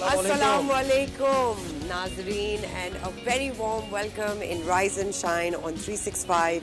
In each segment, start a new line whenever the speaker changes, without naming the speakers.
Assalamu alaikum, Nazreen, and a very warm welcome in Rise and Shine on 365.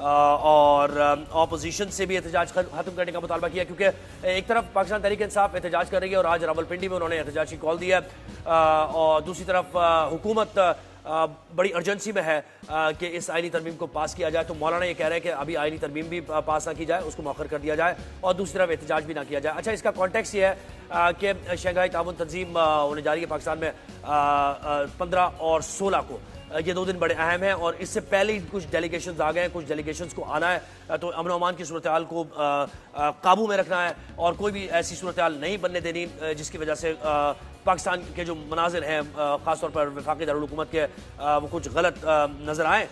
اور opposition سے بھی احتجاج ختم کرنے کا مطالبہ کیا، کیونکہ ایک طرف پاکستان تحریک انصاف احتجاج کر رہی ہے اور آج راولپنڈی میں انہوں نے احتجاج کی کال دی ہے، اور دوسری طرف حکومت بڑی ارجنسی میں ہے کہ اس آئینی ترمیم کو پاس کیا جائے. تو مولانا یہ کہہ رہے ہیں کہ ابھی آئینی ترمیم بھی پاس نہ کی جائے، اس کو مؤخر کر دیا جائے، اور دوسری طرف احتجاج بھی نہ کیا جائے. اچھا، اس کا کانٹیکس یہ ہے کہ شنگھائی تعاون تنظیم ہونے جا رہی ہے پاکستان میں 15 اور 16 کو. یہ 2 دن بڑے اہم ہیں، اور اس سے پہلے کچھ ڈیلیگیشنز آ گئے ہیں، کچھ ڈیلیگیشنز کو آنا ہے. تو امن و امان کی صورتحال کو قابو میں رکھنا ہے اور کوئی بھی ایسی صورتحال نہیں بننے دینی جس کی وجہ سے پاکستان کے جو مناظر ہیں خاص طور پر وفاقی دارالحکومت کے وہ کچھ غلط نظر آئیں.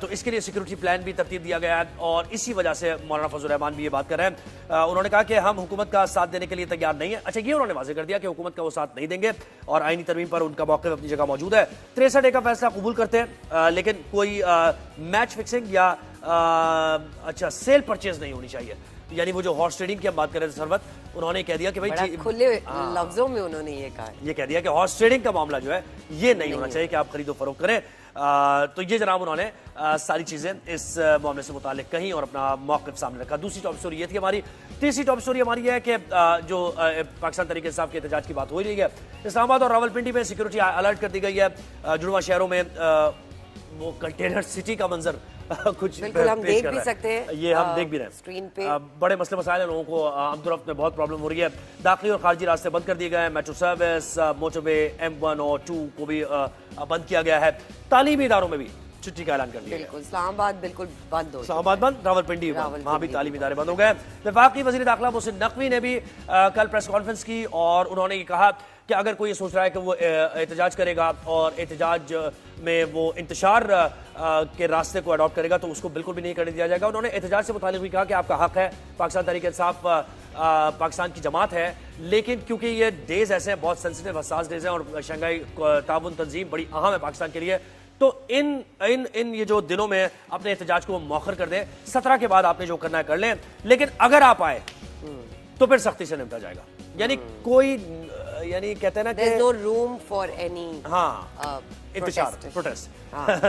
تو اس کے لیے سیکورٹی پلان بھی ترتیب دیا گیا ہے، اور اسی وجہ سے مولانا فضل الرحمان بھی یہ بات کر رہے ہیں. انہوں نے کہا کہ ہم حکومت کا ساتھ دینے کے لیے تیار نہیں ہیں. اچھا، یہ انہوں نے واضح کر دیا کہ حکومت کا وہ ساتھ نہیں دیں گے اور آئینی ترمیم پر ان کا موقف اپنی جگہ موجود ہے. 63 کا فیصلہ قبول کرتے ہیں، لیکن کوئی میچ فکسنگ یا سیل پرچیز نہیں ہونی چاہیے. یعنی وہ جو ہارس ٹریڈنگ کی ہم بات کر رہے تھے سرورت، انہوں نے کہہ دیا کہ بھائی
کھلے لفظوں میں انہوں نے یہ
کہہ دیا کہ ہارس ٹریڈنگ کا معاملہ جو ہے یہ نہیں ہونا چاہیے کہ آپ خرید و فروخت کریں. تو یہ جناب انہوں نے ساری چیزیں اس معاملے سے متعلق کہیں اور اپنا موقف سامنے رکھا. دوسری ٹاپ سٹوری یہ تھی ہماری. تیسری ٹاپ سٹوری ہماری یہ ہے کہ جو پاکستان تحریک انصاف کے احتجاج کی بات ہو رہی ہے، اسلام آباد اور راولپنڈی میں سیکورٹی الرٹ کر دی گئی ہے. جڑواں شہروں میں وہ کنٹینر سٹی کا منظر کچھ
ہم دیکھ بھی سکتے ہیں،
یہ ہم دیکھ بھی رہے ہیں
اسکرین پہ.
بڑے مسئلے مسائل ہیں، لوگوں کو عام رفت میں بہت پرابلم ہو رہی ہے. داخلی اور خارجی راستے بند کر دیے گئے ہیں. میٹرو سروس، موٹر وے M1 اور 2 کو بھی بند کیا گیا ہے. تعلیمی اداروں میں بھی چھٹی کا اعلان کر دیا گیا.
بالکل اسلام آباد بالکل بند ہو،
اسلام آباد بند، راولپنڈی بند، وہاں بھی تعلیمی ادارے بند ہو گئے. وفاقی وزیر داخلہ محسن نقوی نے بھی کل پریس کانفرنس کی اور انہوں نے یہ کہا کہ اگر کوئی یہ سوچ رہا ہے کہ وہ احتجاج کرے گا اور احتجاج میں وہ انتشار کے راستے کو اڈاپٹ کرے گا تو اس کو بالکل بھی نہیں کرنے دیا جائے گا. انہوں نے احتجاج سے متعلق بھی کہا کہ آپ کا حق ہے، پاکستان تحریک انصاف پاکستان کی جماعت ہے، لیکن کیونکہ یہ ڈیز ایسے ہیں، بہت سینسٹیو حساس ڈیز ہیں، اور شنگھائی تعاون تنظیم بڑی اہم ہے پاکستان کے لیے، تو ان یہ جو دنوں میں اپنے احتجاج کو مؤخر کر دیں. 17 کے بعد آپ نے جو کرنا ہے کر لیں، لیکن اگر آپ آئے تو پھر سختی سے نمٹا جائے گا. یعنی کوئی یعنی کہتے ہیں نا کہ
no room for any
انتشار پروٹیسٹ.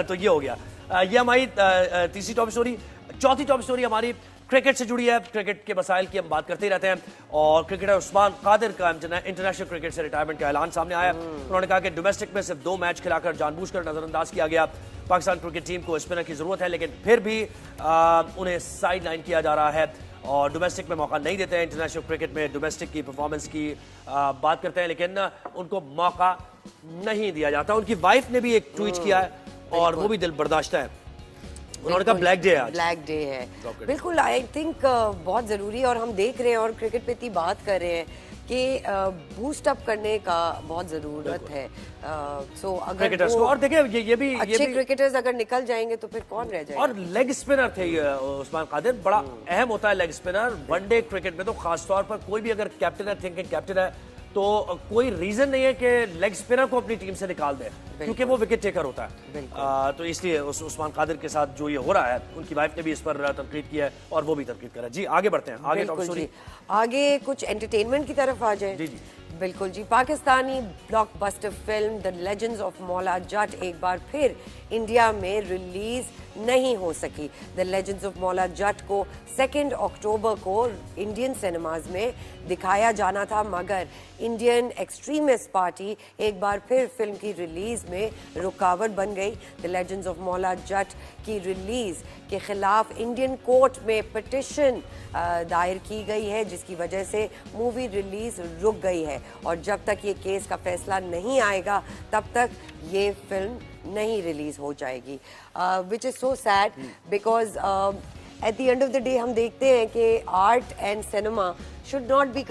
تو یہ ہو گیا. یہ ہماری تیسری ٹاپ سٹوری. چوتھی ٹاپ سٹوری ہماری کرکٹ سے جڑی ہے. کرکٹ کے مسائل کی ہم بات کرتے ہی رہتے ہیں، اور کرکٹر عثمان قادر کا انٹرنیشنل کرکٹ سے ریٹائرمنٹ کا اعلان سامنے آیا. انہوں نے کہا کہ ڈومیسٹک میں صرف 2 میچ کھلا کر جان بوجھ کر نظر انداز کیا گیا. پاکستان کرکٹ ٹیم کو اسپنر کی ضرورت ہے، لیکن پھر بھی انہیں سائڈ لائن کیا جا رہا ہے اور ڈومیسٹک میں موقع نہیں دیتے ہیں. انٹرنیشنل کرکٹ میں ڈومیسٹک کی پرفارمنس کی بات کرتے ہیں، لیکن ان کو موقع نہیں دیا جاتا. ان کی وائف نے بھی ایک ٹویٹ کیا ہے اور وہ بھی دل برداشتہ ہے. انہوں نے کہا بلیک ڈے ہے،
بلیک ڈے ہے. بالکل آئی تھنک بہت ضروری ہے، اور ہم دیکھ رہے ہیں اور کرکٹ پہ اتنی بات کر رہے ہیں کہ بوسٹ اپ کرنے کا بہت ضرورت ہے. سو اگر
کرکٹرز کو، اور دیکھیں یہ بھی
اچھے کرکٹرز اگر نکل جائیں گے تو پھر کون رہ جائے گا.
اور لیگ اسپنر تھے عثمان قادر، بڑا اہم ہوتا ہے leg spinner one day cricket میں. تو خاص طور پر کوئی بھی اگر کیپٹن ہے، تھنکنگ کیپٹن ہے، تو کوئی ریزن نہیں ہے کہ لیگ اسپنر کو اپنی ٹیم سے نکال دے، کیونکہ وہ وکٹ ٹیکر ہوتا ہے. تو اس لیے عثمان قادر کے ساتھ جو یہ ہو رہا ہے، ان کی وائف نے بھی اس پر تنقید کی ہے اور وہ بھی تنقید کرا ہے. جی آگے بڑھتے ہیں، آگے ٹاپ سٹوری،
آگے کچھ انٹرٹینمنٹ کی طرف آ جائیں.
جی جی
بالکل جی. Pakistani block buster film the legends of Maula Jatt ایک بار پھر انڈیا میں ریلیز نہیں ہو سکی. دا لیجنڈز آف مولا جٹ کو 2 اکتوبر کو انڈین سینماز میں دکھایا جانا تھا، مگر انڈین ایکسٹریمسٹ پارٹی ایک بار پھر فلم کی ریلیز میں رکاوٹ بن گئی. دا لیجنڈز آف مولا جٹ کی ریلیز کے خلاف انڈین کورٹ میں پٹیشن دائر کی گئی ہے، جس کی وجہ سے مووی ریلیز رک گئی ہے، اور جب تک یہ کیس کا فیصلہ نہیں آئے گا تب تک یہ فلم نہیں ریلیز ہو جائے گی. Which is so sad because at the end of the day ہم دیکھتے ہیں کہ art and cinema should not be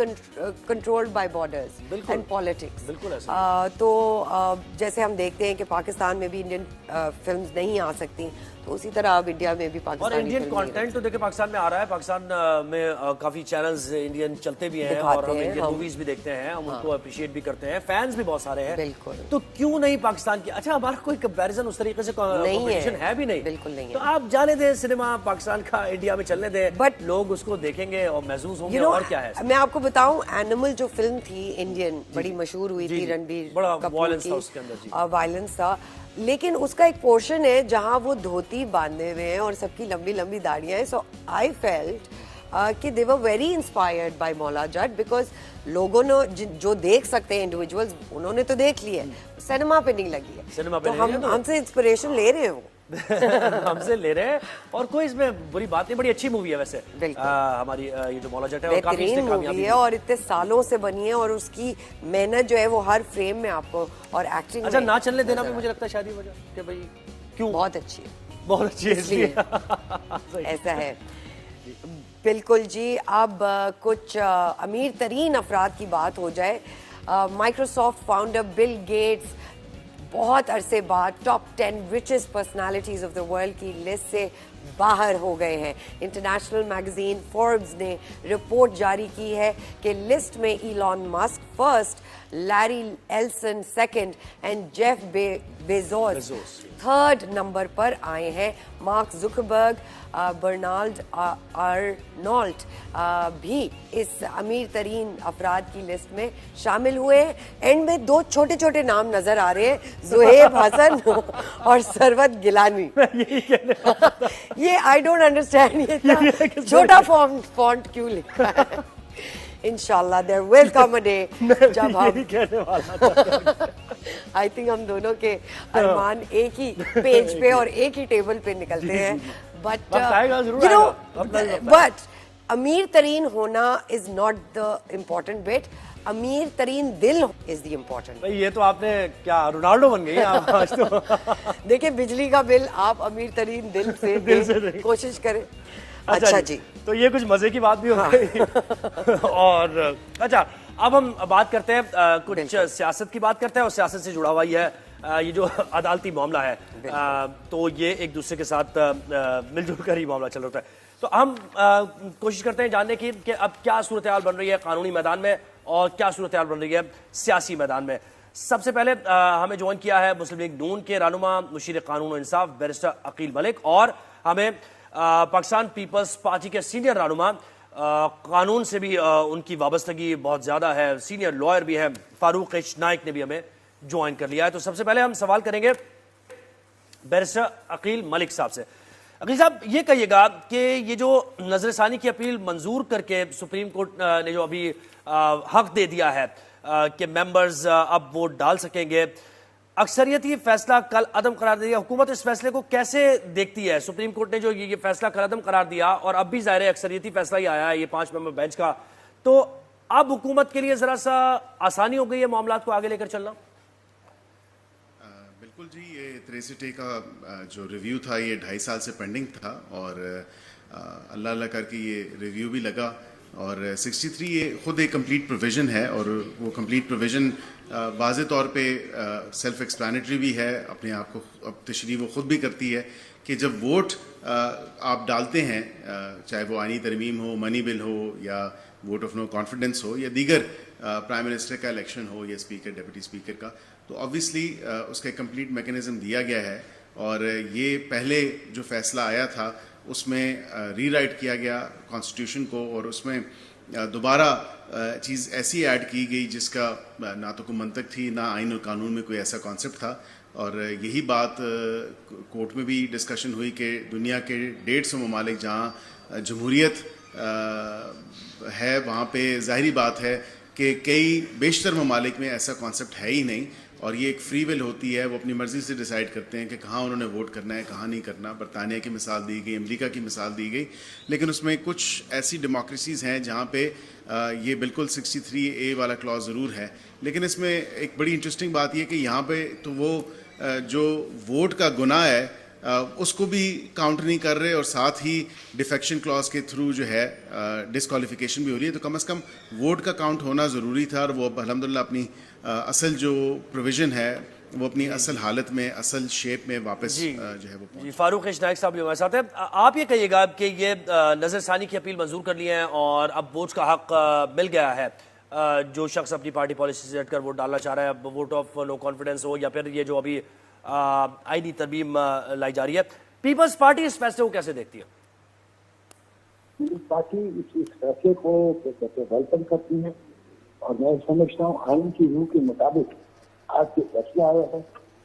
controlled by borders and politics. تو جیسے ہم دیکھتے ہیں کہ پاکستان میں بھی انڈین فلمز نہیں آ سکتی، تو اسی طرح اب انڈیا میں بھی پاکستانی
اور انڈین کانٹینٹ تو دیکھیں پاکستان میں آ رہا ہے. پاکستان میں کافی چینلز انڈین چلتے بھی ہیں اور ہم انڈین موویز بھی دیکھتے ہیں، ہم ان کو اپریشیٹ بھی کرتے ہیں، فینس بھی بہت سارے ہیں.
بالکل.
تو کیوں نہیں پاکستان کی، اچھا ہمارا کوئی کمپیریزن اس طریقے سے کمپٹیشن ہے بھی نہیں،
بالکل نہیں ہے.
تو آپ جانے دیں سنیما پاکستان کا انڈیا میں چلنے دیں، بٹ لوگ اس کو دیکھیں گے اور محظوظ ہوں گے. اور کیا ہے،
میں آپ کو بتاؤں اینیمل جو فلم تھی انڈین بڑی مشہور ہوئی تھی، رنبیر
بڑا
کپور
وائلنس
کی،
تھا اس کے اندر.
وائلنس تھا، لیکن اس کا ایک پورشن ہے جہاں وہ دھوتی باندھے ہوئے ہیں اور سب کی لمبی لمبی داڑیاں ہیں. سو آئی فیلٹ کہ دے ور ویری انسپائرڈ بائی مولا جٹ, بیکاز لوگوں نے جو دیکھ سکتے ہیں انڈیویجولز, انہوں نے تو دیکھ لیا ہے, سینما پہ نہیں لگی ہے, تو ہم سے انسپریشن لے رہے ہیں وہ
ہم سے لے رہے ہیں. اور کوئی اس میں بری بات نہیں, بڑی اچھی مووی ہے ویسے ہماری یہ جو مولا جٹ ہے, اور کافی
بہترین مووی ہے اور اتنے سالوں سے بنی ہے, اور اس کی محنت جو ہے وہ ہر فریم میں آپ کو, اور ایکٹنگ
اچھا نہ چلنے دینا بھی مجھے لگتا ہے شاید یہ وجہ کہ بھائی کیوں,
بہت اچھی ہے,
بہت اچھی ہے اس لیے
ایسا ہے. بالکل جی. اب کچھ امیر ترین افراد کی بات ہو جائے. مائکروسافٹ فاؤنڈر بل گیٹس بہت عرصے بعد top 10 richest personalities of the world کی لسٹ سے باہر ہو گئے ہیں. انٹرنیشنل میگزین فوربس نے رپورٹ جاری کی ہے کہ لسٹ میں Elon Musk first, Larry Ellison second and Jeff Bezos third number پر آئے ہیں. مارک زکربرگ, برنارڈ آرنولٹ بھی اس امیر ترین افراد کی لسٹ میں شامل ہوئے ہیں. اینڈ میں 2 چھوٹے چھوٹے نام نظر آ رہے ہیں, زہیب حسن اور ثروت گیلانی. یہ آئی ڈونٹ انڈرسٹینڈ, یہ چھوٹا فونٹ کیوں لکھا ہے. انشاءاللہ there will come a day جب ہم آئی تھنک ہم دونوں کے ارمان ایک ہی پیج پہ اور ایک ہی ٹیبل پہ نکلتے ہیں. بٹ امیر ترین ہونا is not the important bit, امیر ترین دل از دی امپورٹنٹ.
یہ تو آپ نے کیا رونالڈو بن گئی آج تو.
دیکھیں بجلی کا بل آپ امیر ترین دل سے کوشش کریں. اچھا جی,
تو یہ کچھ مزے کی بات بھی ہو گئی. اور اچھا اب ہم بات کرتے ہیں کچھ سیاست کی بات کرتے ہیں, اور سیاست سے جڑا ہوا ہی ہے یہ جو عدالتی معاملہ ہے, تو یہ ایک دوسرے کے ساتھ مل جل کر ہی معاملہ چل رہا ہے. تو ہم کوشش کرتے ہیں جاننے کی کہ اب کیا صورتحال بن رہی ہے قانونی میدان میں اور کیا صورتحال بن رہی ہے سیاسی میدان میں. سب سے پہلے ہمیں جوائن کیا ہے مسلم لیگ نون کے رہنما مشیر قانون و انصاف بیرسٹر عقیل ملک, اور ہمیں پاکستان پیپلز پارٹی کے سینئر رہنما, قانون سے بھی ان کی وابستگی بہت زیادہ ہے, سینئر لائر بھی ہے, فاروق ایچ نائک نے بھی ہمیں جوائن کر لیا ہے. تو سب سے پہلے ہم سوال کریں گے بیرسٹر عقیل ملک صاحب سے. عقیل صاحب یہ کہیے گا کہ یہ جو نظر ثانی کی اپیل منظور کر کے سپریم کورٹ نے جو ابھی حق دے دیا ہے کہ ممبرز اب ووٹ ڈال سکیں گے, اکثریتی فیصلہ کل عدم قرار دیا, حکومت اس فیصلے کو کیسے دیکھتی ہے؟ سپریم کورٹ نے جو یہ فیصلہ کل عدم قرار دیا, اور اب بھی ظاہر ہے اکثریتی فیصلہ ہی آیا ہے یہ 5 ممبر بینچ کا, تو اب حکومت کے لیے ذرا سا آسانی ہو گئی ہے معاملات کو آگے لے کر چلنا؟
بالکل جی, یہ 63A کا جو ریویو تھا یہ 2.5 سال سے پینڈنگ تھا, اور اللہ اللہ کر کے یہ ریویو بھی لگا. اور 63 یہ خود ایک کمپلیٹ پروویژن ہے, اور وہ کمپلیٹ پروویژن واضح طور پہ سیلف ایکسپلانیٹری بھی ہے, اپنے آپ کو اب تشریح وہ خود بھی کرتی ہے کہ جب ووٹ آپ ڈالتے ہیں, چاہے وہ آئینی ترمیم ہو, منی بل ہو, یا ووٹ آف نو کانفیڈنس ہو, یا دیگر پرائم منسٹر کا الیکشن ہو, یا اسپیکر ڈپٹی اسپیکر کا, تو آبویسلی اس کا ایک کمپلیٹ میکینزم دیا گیا ہے. اور یہ پہلے جو فیصلہ آیا تھا اس میں ری رائٹ کیا گیا کانسٹیٹیوشن کو, اور اس میں دوبارہ چیز ایسی ایڈ کی گئی جس کا نہ تو کوئی منطق تھی, نہ آئین اور قانون میں کوئی ایسا کانسیپٹ تھا. اور یہی بات کورٹ میں بھی ڈسکشن ہوئی کہ دنیا کے 150 ممالک جہاں جمہوریت ہے وہاں پہ ظاہری بات ہے کہ کئی بیشتر ممالک میں ایسا کانسیپٹ ہے ہی نہیں, اور یہ ایک فری ول ہوتی ہے, وہ اپنی مرضی سے ڈیسائیڈ کرتے ہیں کہ کہاں انہوں نے ووٹ کرنا ہے, کہاں نہیں کرنا. برطانیہ کی مثال دی گئی, امریکہ کی مثال دی گئی, لیکن اس میں کچھ ایسی ڈیموکریسیز ہیں جہاں پہ یہ بالکل 63A والا کلاز ضرور ہے. لیکن اس میں ایک بڑی انٹرسٹنگ بات یہ کہ یہاں پہ تو وہ جو ووٹ کا گناہ ہے اس کو بھی کاؤنٹ نہیں کر رہے, اور ساتھ ہی ڈیفیکشن کلاز کے تھرو جو ہے ڈسکوالیفیکیشن بھی ہو رہی ہے. تو کم از کم ووٹ کا کاؤنٹ ہونا ضروری تھا, اور وہ الحمدللہ اپنی اصل جو پروویژن ہے وہ اپنی اصل حالت میں, اصل شیپ میں واپس جو ہے وہ
جی. فاروق ایچ نائک صاحب بھی ہمارے ساتھ ہیں. آپ یہ کہیے گا کہ یہ نظر ثانی کی اپیل منظور کر لی ہے اور اب ووٹس کا حق مل گیا ہے, جو شخص اپنی پارٹی پالیسی سے ہٹ کر ووٹ ڈالنا چاہ رہا ہے, اب ووٹ آف نو کانفیڈنس ہو یا پھر یہ جو ابھی آئینی ترمیم لائی جا رہی ہے, پیپلز پارٹی اس فیصلے کو کیسے دیکھتی ہے؟
پیپلز پارٹی اس فیصلے کو ویلکم کرتی ہے, اور میں سمجھتا ہوں آئین کی روح کے مطابق آج کے فیصلہ آیا ہے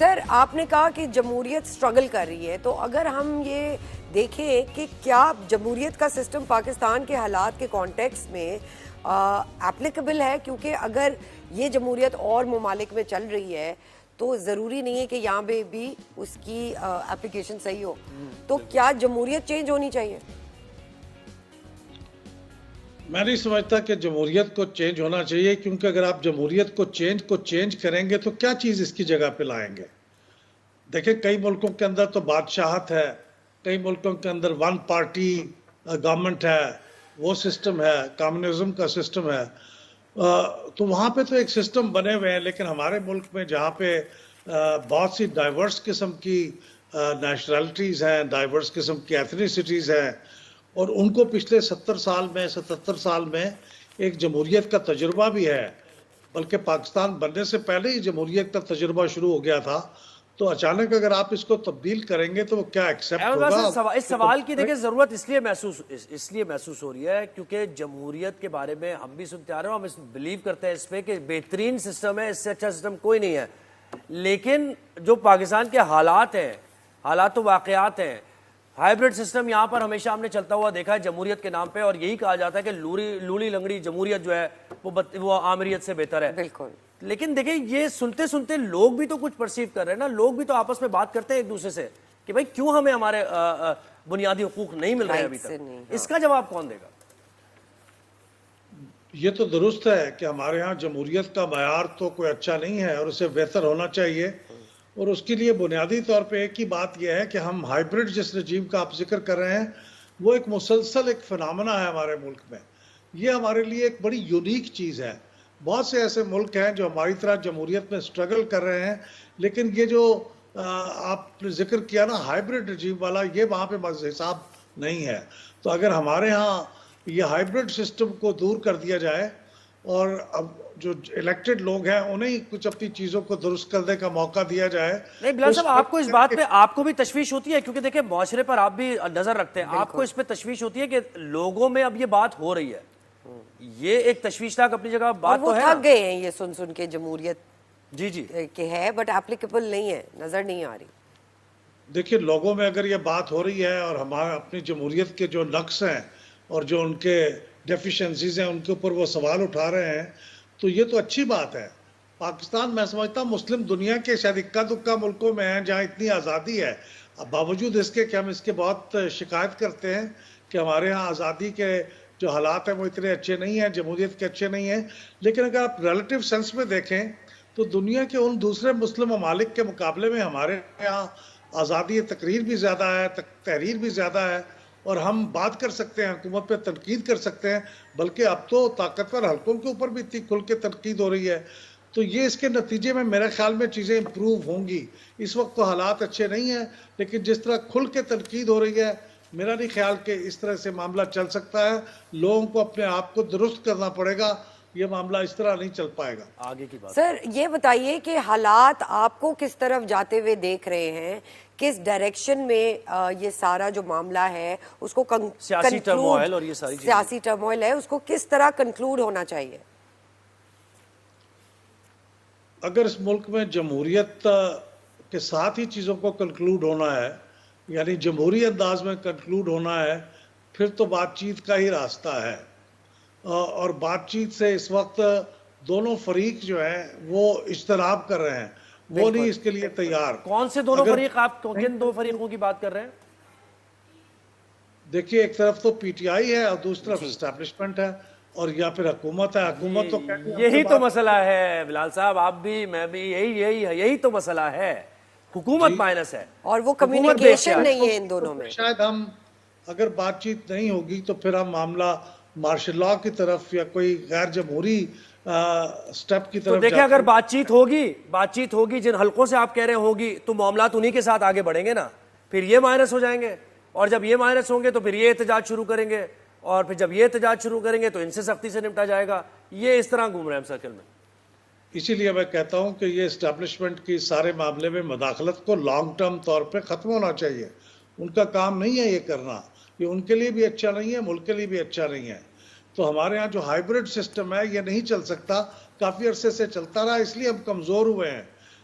سر آپ نے کہا کہ جمہوریت اسٹرگل کر رہی ہے، تو اگر ہم یہ دیکھیں کہ کیا جمہوریت کا سسٹم پاکستان کے حالات کے کانٹیکس میں اپلیکیبل ہے؟ کیونکہ اگر یہ جمہوریت اور ممالک میں چل رہی ہے تو ضروری نہیں ہے کہ یہاں پہ بھی اس کی اپلیکیشن صحیح ہو، تو کیا جمہوریت چینج ہونی چاہیے؟
میں نہیں سمجھتا کہ جمہوریت کو چینج ہونا چاہیے، کیونکہ اگر آپ جمہوریت کو چینج کریں گے تو کیا چیز اس کی جگہ پہ لائیں گے؟ دیکھیں کئی ملکوں کے اندر تو بادشاہت ہے، کئی ملکوں کے اندر ون پارٹی گورنمنٹ ہے، وہ سسٹم ہے، کمیونزم کا سسٹم ہے، تو وہاں پہ تو ایک سسٹم بنے ہوئے ہیں. لیکن ہمارے ملک میں جہاں پہ بہت سی ڈائیورس قسم کی نیشنلٹیز ہیں، ڈائیورس قسم کی ایتھنیسٹیز ہیں، اور ان کو پچھلے 77 سال میں ایک جمہوریت کا تجربہ بھی ہے، بلکہ پاکستان بننے سے پہلے ہی جمہوریت کا تجربہ شروع ہو گیا تھا. تو اچانک اگر آپ اس کو تبدیل کریں گے تو وہ کیا ایکسیپٹ ہوگا؟
اس سوال کی دیکھیں ضرورت اس لیے محسوس ہو رہی ہے کیونکہ جمہوریت کے بارے میں ہم بھی سنتے آ رہے ہیں، ہم بلیو کرتے ہیں اس پہ کہ بہترین سسٹم ہے، اس سے اچھا سسٹم کوئی نہیں ہے. لیکن جو پاکستان کے حالات ہیں، حالات و واقعات ہیں، ہائیبرڈ سسٹم یہاں پر ہمیشہ ہم نے چلتا ہوا دیکھا ہے جمہوریت کے نام پہ، اور یہی کہا جاتا ہے کہ لوڑی لنگڑی جمہوریت جو ہے وہ آمریت سے بہتر ہے.
بالکل.
لیکن دیکھیں یہ سنتے لوگ بھی تو کچھ پرسیو کر رہے ہیں نا، لوگ بھی تو آپس میں بات کرتے ہیں ایک دوسرے سے کہ بھائی کیوں ہمیں ہمارے بنیادی حقوق نہیں مل رہے ہیں ابھی تک. اس کا جواب کون دے گا؟
یہ تو درست ہے کہ ہمارے ہاں جمہوریت کا معیار تو کوئی اچھا نہیں ہے اور اسے بہتر ہونا چاہیے، اور اس کے لیے بنیادی طور پہ ایک ہی بات یہ ہے کہ ہم ہائیبرڈ جس رجیم کا آپ ذکر کر رہے ہیں وہ ایک مسلسل ایک فنامنا ہے ہمارے ملک میں. یہ ہمارے لیے ایک بڑی یونیک چیز ہے. بہت سے ایسے ملک ہیں جو ہماری طرح جمہوریت میں سٹرگل کر رہے ہیں، لیکن یہ جو آپ نے ذکر کیا نا ہائیبرڈ رجیم والا، یہ وہاں پہ حساب نہیں ہے. تو اگر ہمارے ہاں یہ ہائیبرڈ سسٹم کو دور کر دیا جائے اور اب جو الیکٹڈ لوگ ہیں انہیں کچھ اپنی چیزوں کو درست کرنے کا موقع دیا جائے.
نہیں بلال صاحب، آپ کو اس بات پہ آپ کو بھی تشویش ہوتی ہے؟ کیونکہ دیکھیں معاشرے پر آپ بھی نظر رکھتے ہیں، آپ کو اس پہ تشویش ہوتی ہے کہ لوگوں میں اب یہ بات ہو رہی ہے؟ یہ ایک تشویشناک اپنی جگہ بات تو ہے.
وہ تھک گئے ہیں یہ سن کے جمہوریت
جی
کہ ہے بٹ اپلیکیبل نہیں ہے، نظر نہیں آ رہی.
دیکھیے لوگوں میں اگر یہ بات ہو رہی ہے اور ہمارے اپنی جمہوریت کے جو نقص ہیں اور جو ان کے ڈیفیشنسیز ہیں ان کے اوپر وہ سوال اٹھا رہے ہیں تو یہ تو اچھی بات ہے. پاکستان میں سمجھتا ہوں مسلم دنیا کے شاید اکا دکا ملکوں میں ہیں جہاں اتنی آزادی ہے، باوجود اس کے کہ ہم اس کے بہت شکایت کرتے ہیں کہ ہمارے ہاں آزادی کے جو حالات ہیں وہ اتنے اچھے نہیں ہیں، جمہوریت کے اچھے نہیں ہیں. لیکن اگر آپ ریلیٹیو سینس میں دیکھیں تو دنیا کے ان دوسرے مسلم ممالک کے مقابلے میں ہمارے یہاں آزادی تقریر بھی زیادہ ہے، تحریر بھی زیادہ ہے، اور ہم بات کر سکتے ہیں، حکومت پہ تنقید کر سکتے ہیں، بلکہ اب تو طاقتور حلقوں کے اوپر بھی اتنی کھل کے تنقید ہو رہی ہے. تو یہ اس کے نتیجے میں میرے خیال میں چیزیں امپروو ہوں گی. اس وقت تو حالات اچھے نہیں ہیں، لیکن جس طرح کھل کے تنقید ہو رہی ہے میرا نہیں خیال کہ اس طرح سے معاملہ چل سکتا ہے. لوگوں کو اپنے آپ کو درست کرنا پڑے گا، یہ معاملہ اس طرح نہیں چل پائے گا.
آگے کی بات
سر یہ بتائیے کہ حالات آپ کو کس طرف جاتے ہوئے دیکھ رہے ہیں، کس ڈائریکشن میں یہ سارا جو معاملہ ہے اس کو
سیاسی ٹرموائل اور یہ ساری چیزیں،
سیاسی ٹرموائل ہے اس کو کس طرح کنکلوڈ ہونا چاہیے؟
اگر اس ملک میں جمہوریت کے ساتھ ہی چیزوں کو کنکلوڈ ہونا ہے، یعنی جمہوری انداز میں کنکلوڈ ہونا ہے، پھر تو بات چیت کا ہی راستہ ہے. اور بات چیت سے اس وقت دونوں فریق جو ہیں وہ اجتناب کر رہے ہیں، وہ نہیں اس کے لیے تیار.
کون سے دونوں فریق؟ آپ کن دو فریقوں کی بات کر رہے ہیں؟
دیکھیے ایک طرف تو پی ٹی آئی ہے اور دوسری طرف اسٹیبلشمنٹ ہے، اور یا پھر حکومت ہے. حکومت تو
یہی تو مسئلہ ہے بلال صاحب، آپ بھی میں بھی یہی تو مسئلہ ہے. حکومت مائنس ہے
اور وہ کمیونیکیشن نہیں ہے ان دونوں میں.
شاید ہم اگر بات چیت نہیں ہوگی تو پھر ہم معاملہ مارشل لاء کی طرف یا کوئی غیر جمہوری سٹیپ کی
تو
طرف.
دیکھیں اگر بات چیت ہوگی جن حلقوں سے آپ کہہ رہے ہوگی تو معاملات انہی کے ساتھ آگے بڑھیں گے نا. پھر یہ مائنس ہو جائیں گے، اور جب یہ مائنس ہوں گے تو پھر یہ احتجاج شروع کریں گے، اور پھر جب یہ احتجاج شروع کریں گے تو ان سے سختی سے نمٹا جائے گا. یہ اس طرح گھوم رہے ہیں سرکل میں.
اسی لیے میں کہتا ہوں کہ یہ اسٹیبلشمنٹ کی سارے معاملے میں مداخلت کو لانگ ٹرم طور پہ ختم ہونا چاہیے. ان کا کام نہیں ہے یہ کرنا، یہ ان کے لیے بھی اچھا نہیں ہے، ملک کے لیے بھی اچھا نہیں ہے. تو ہمارے ہاں جو ہائیبرڈ سسٹم ہے یہ نہیں چل سکتا، کافی عرصے سے چلتا رہا، اس لیے ہم کمزور ہوئے ہیں.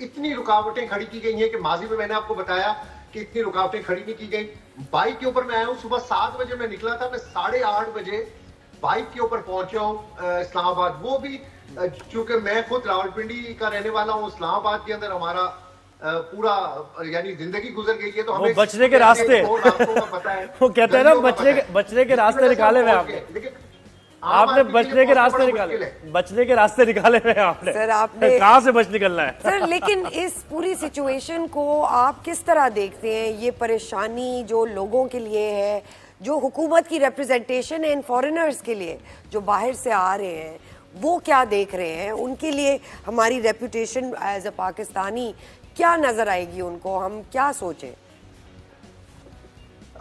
اتنی رکاوٹیں کھڑی کی گئی ہیں کہ ماضی میں نے آپ کو بتایا کہ اتنی رکاوٹیں کھڑی نہیں کی گئی. بائک کے اوپر میں آیا ہوں, صبح 7 بجے میں نکلا تھا, میں 8:30 بجے بائک کے اوپر پہنچا ہوں اسلام آباد. وہ بھی چونکہ میں خود راولپنڈی کا رہنے والا ہوں, اسلام آباد کے اندر ہمارا پورا یعنی زندگی گزر گئی ہے, تو ہمیں
بچنے کے راستے وہ کہتے ہیں نا بچنے کے راستے نکالے ہوئے آپ نے بچنے کے راستے نکالے ہوئے آپ نے.
سر آپ نے
کہاں سے بچ نکلنا ہے
سر؟ لیکن اس پوری سچویشن کو آپ کس طرح دیکھتے ہیں؟ یہ پریشانی جو لوگوں کے لیے ہے, جو حکومت کی ریپرزنٹیشن ہے ان فارنرز کے لیے جو باہر سے آ رہے ہیں, وہ کیا دیکھ رہے ہیں؟ ان کے لیے ہماری ریپوٹیشن ایز اے پاکستانی کیا نظر آئے گی ان کو؟ ہم کیا سوچیں؟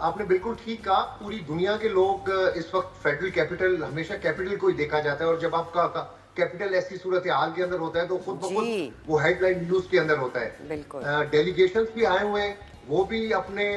آپ نے بالکل ٹھیک کہا, پوری دنیا کے لوگ اس وقت فیڈرل کیپٹل, ہمیشہ کیپٹل کو ہی دیکھا جاتا ہے, اور جب آپ کا کیپٹل ایسی صورتحال کے اندر ہوتا ہے تو خود بخود وہ ہیڈ لائن نیوز کے اندر ہوتا ہے. ڈیلیگیشنز بھی آئے ہوئے ہیں, وہ بھی اپنے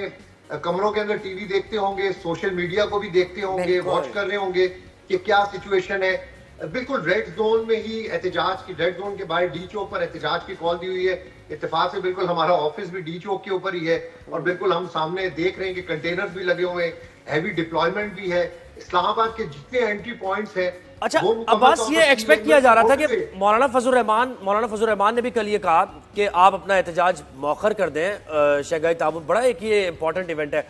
کمروں کے اندر ٹی وی دیکھتے ہوں گے, سوشل میڈیا کو بھی دیکھتے ہوں گے, واچ کر رہے ہوں گے کہ کیا سچویشن ہے. بالکل ریڈ زون میں ہی احتجاج کی, ریڈ زون کے باہر ڈی چوک پر احتجاج کی کال دی ہوئی ہے. اتفاق سے بالکل ہمارا آفس بھی ڈی چوک کے اوپر ہی ہے, اور بالکل ہم سامنے دیکھ رہے ہیں کہ کنٹینر بھی لگے ہوئے ہیں, ہیوی ڈپلائمنٹ بھی ہے. اسلام آباد کے جتنے انٹری پوائنٹس ہیں.
اچھا عباس, یہ ایکسپیکٹ کیا جا رہا تھا کہ مولانا فضل الرحمان نے بھی کل یہ کہا کہ آپ اپنا احتجاج مؤخر کر دیں, شہگائی تابوت بڑا ایک یہ امپورٹنٹ ایونٹ ہے,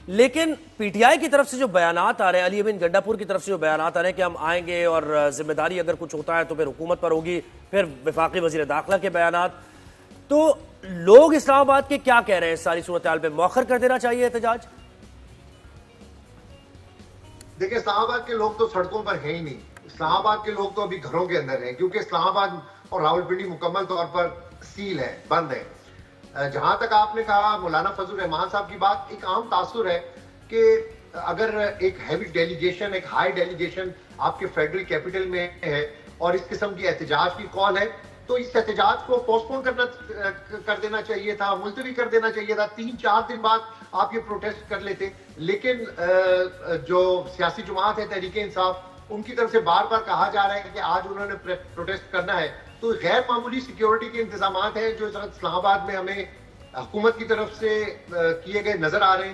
لیکن پی ٹی آئی کی طرف سے جو بیانات آ رہے ہیں, علی امین گنڈا پور کی طرف سے جو بیانات آ رہے ہیں کہ ہم آئیں گے اور ذمہ داری اگر کچھ ہوتا ہے تو پھر حکومت پر ہوگی, پھر وفاقی وزیر داخلہ کے بیانات, تو لوگ اسلام آباد کے کیا کہہ رہے ہیں اس ساری صورتحال پہ؟ مؤخر کر دینا چاہیے احتجاج؟
دیکھیں, اسلام آباد کے لوگ تو سڑکوں پر ہیں ہی نہیں, اسلام آباد کے لوگ تو ابھی گھروں کے اندر ہیں, کیونکہ اسلام آباد اور راولپنڈی مکمل طور پر سیل ہے, بند ہے. جہاں تک آپ نے کہا مولانا فضل الرحمان صاحب کی بات, ایک عام تاثر ہے کہ اگر ایک ہیوی ڈیلیگیشن, ایک ہائی ڈیلیگیشن آپ کے فیڈرل کیپٹل میں ہے اور اس قسم کی احتجاج کی کال ہے, تو اس احتجاج کو پوسٹ پون کر دینا چاہیے تھا, ملتوی کر دینا چاہیے تھا. 3-4 دن بعد آپ یہ پروٹیسٹ کر لیتے. لیکن جو سیاسی جماعت ہے تحریک انصاف, ان کی طرف سے بار بار کہا جا رہا ہے کہ آج انہوں نے پروٹیسٹ کرنا ہے, تو غیر معمولی سیکیورٹی کے انتظامات ہیں جو اس وقت اسلام آباد میں ہمیں حکومت کی طرف سے کیے گئے نظر آ رہے ہیں.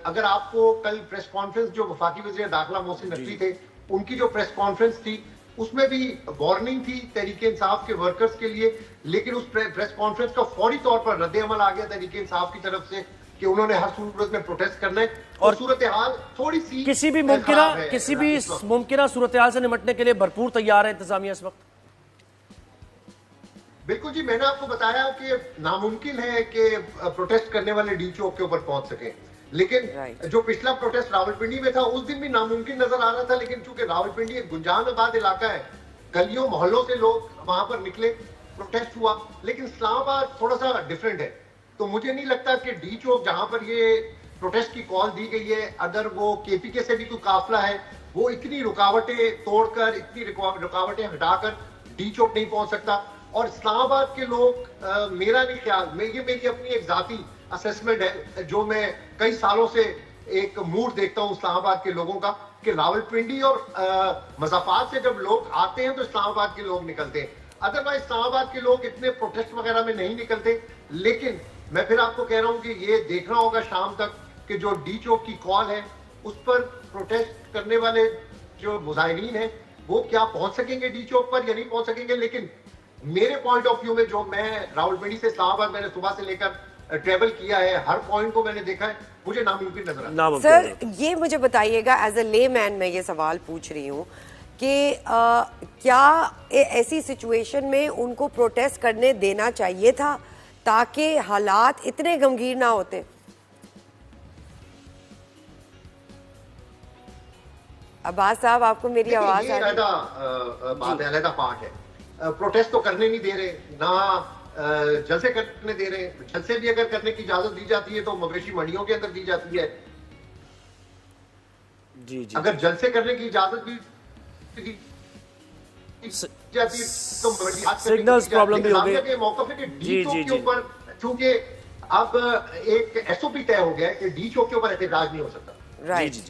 اگر آپ کو کل پریس کانفرنس جو وفاقی وزیر داخلہ محسن نقوی تھے, ان کی جو پریس کانفرنس تھی, اس میں بھی وارننگ تھی تحریک انصاف کے ورکرز کے لیے, لیکن اس پریس کانفرنس کا فوری طور پر رد عمل آ گیا تحریک انصاف کی طرف سے کہ انہوں نے ہر صورت میں پروٹیسٹ کرنا ہے. اور صورتحال تھوڑی سی
کسی بھی ممکنہ صورتحال سے نمٹنے کے لیے بھرپور تیار ہے انتظامیہ اس وقت؟
بالکل جی, میں نے آپ کو بتایا کہ ناممکن ہے کہ پروٹیسٹ کرنے والے ڈی چوک کے اوپر پہنچ سکیں, لیکن جو پچھلا پروٹیسٹ راولپنڈی میں تھا اس دن بھی ناممکن نظر آ رہا تھا, لیکن چونکہ راولپنڈی ایک گنجان آباد علاقہ ہے, گلیوں محلوں سے لوگ وہاں پر نکلے, پروٹیسٹ ہوا. لیکن اسلام آباد تھوڑا سا ڈیفرنٹ ہے, تو مجھے نہیں لگتا کہ ڈی چوک جہاں پر یہ پروٹیسٹ کی کال دی گئی ہے, اگر وہ کے پی کے سے بھی کوئی قافلہ ہے, وہ اتنی رکاوٹیں توڑ کر, اتنی رکاوٹیں ہٹا کر ڈی چوک نہیں پہنچ سکتا. اور اسلام آباد کے لوگ, میرا نہیں خیال, یہ میری اپنی ایک ذاتی اسیسمنٹ ہے جو میں کئی سالوں سے ایک موڈ دیکھتا ہوں اسلام آباد کے لوگوں کا, کہ راولپنڈی اور مضافات سے جب لوگ آتے ہیں تو اسلام آباد کے لوگ نکلتے ہیں, ادروائز اسلام آباد کے لوگ اتنے پروٹیسٹ وغیرہ میں نہیں نکلتے. لیکن میں پھر آپ کو کہہ رہا ہوں کہ یہ دیکھنا ہوگا شام تک کہ جو ڈی چوک کی کال ہے اس پر پروٹیسٹ کرنے والے جو مظاہرین ہیں وہ کیا پہنچ سکیں گے ڈی چوک پر یا نہیں پہنچ سکیں گے. لیکن میرے پوائنٹ آف ویو میں, جو میں راولپنڈی سے اسلام آباد میں نے صبح سے لے کر ٹریول کیا ہے, ہر پوائنٹ کو میں نے دیکھا ہے, مجھے ناممکن نظر آتا ہے.
سر یہ مجھے بتائیے گا, ایز اے لے مین میں یہ سوال پوچھ رہی ہوں کہ کیا ایسی سچویشن میں ان کو پروٹیسٹ کرنے دینا چاہیے تھا تاکہ حالات اتنے غمگیر نہ ہوتے؟ عباس صاحب, آپ کو میری آواز آ رہی ہے؟
علیحدہ پارٹ ہے. پروٹیسٹ تو کرنے نہیں دے رہے, نہ جلسے کرنے دے رہے. جلسے بھی اگر کرنے کی اجازت دی جاتی ہے تو مویشی منڈیوں کے اندر دی جاتی ہے. اگر جلسے کرنے کی اجازت بھی جاتی ہے تو
سگنلز پرابلم بھی ہوگی.
موقف ہے کہ ڈی چوک کے اوپر, چونکہ اب ایک ایس او پی طے ہو گیا ہے کہ ڈی چوک کے اوپر احتجاج نہیں ہو سکتا.
Right.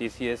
TCS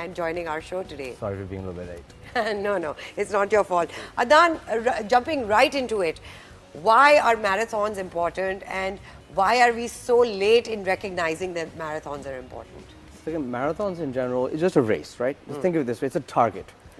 and joining our show today.
Sorry for being a little bit late.
No, it's not your fault. Adnan, jumping right into it, why are marathons important and why are we so late in recognizing that marathons are important?
So, marathons in general is just a race, right? Just think of it this way, it's a target.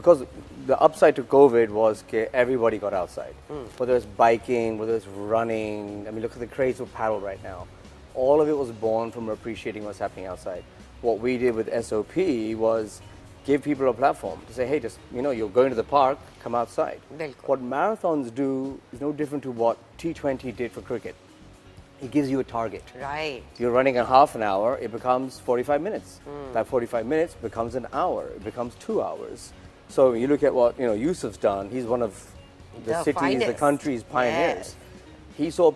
because the upside to COVID was that everybody got outside. Whether it's biking, whether it's running, I mean, look at the craze of paddle right now. All of it was born from appreciating what's happening outside. What we did with SOP was give people a platform to say, hey, just, you're going to the park, come outside.
Bilkul.
What marathons do is no different to what T20 did for cricket. It gives you a target.
Right.
You're running in half an hour, it becomes 45 minutes. That 45 minutes becomes an hour, it becomes 2 hours. So you look at what Yusuf's done. He's one of the cities,
finest.
the country's pioneers. He saw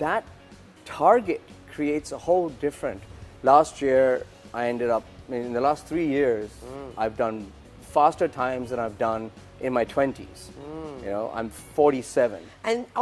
That target creates a whole different. Last year, I ended up, in the last 3 years, I've done faster times than I've done in my 20s. I'm 47.
And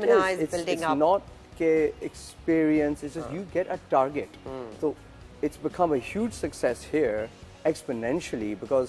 Stamina
is.
is building
It's
up.
not experience, it's just you get a target. So it's become a huge success here exponentially because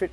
fit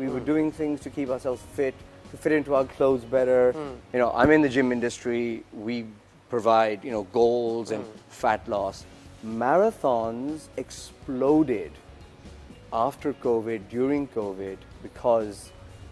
We were doing things to keep ourselves fit, to fit into our clothes better. I'm in the gym industry. We provide, goals and fat loss. Marathons exploded after COVID, during COVID, because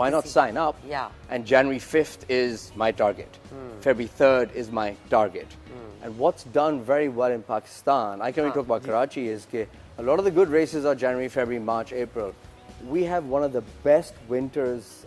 Why not sign up?"
Yeah.
And January 5th is my target. February 3rd is my target. And what's done very well in Pakistan, I can only talk about Karachi, is that a lot of the good races are January, February, March, April. We have one of the best winters.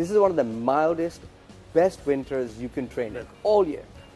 This is one of the mildest, best winters you can train in all year.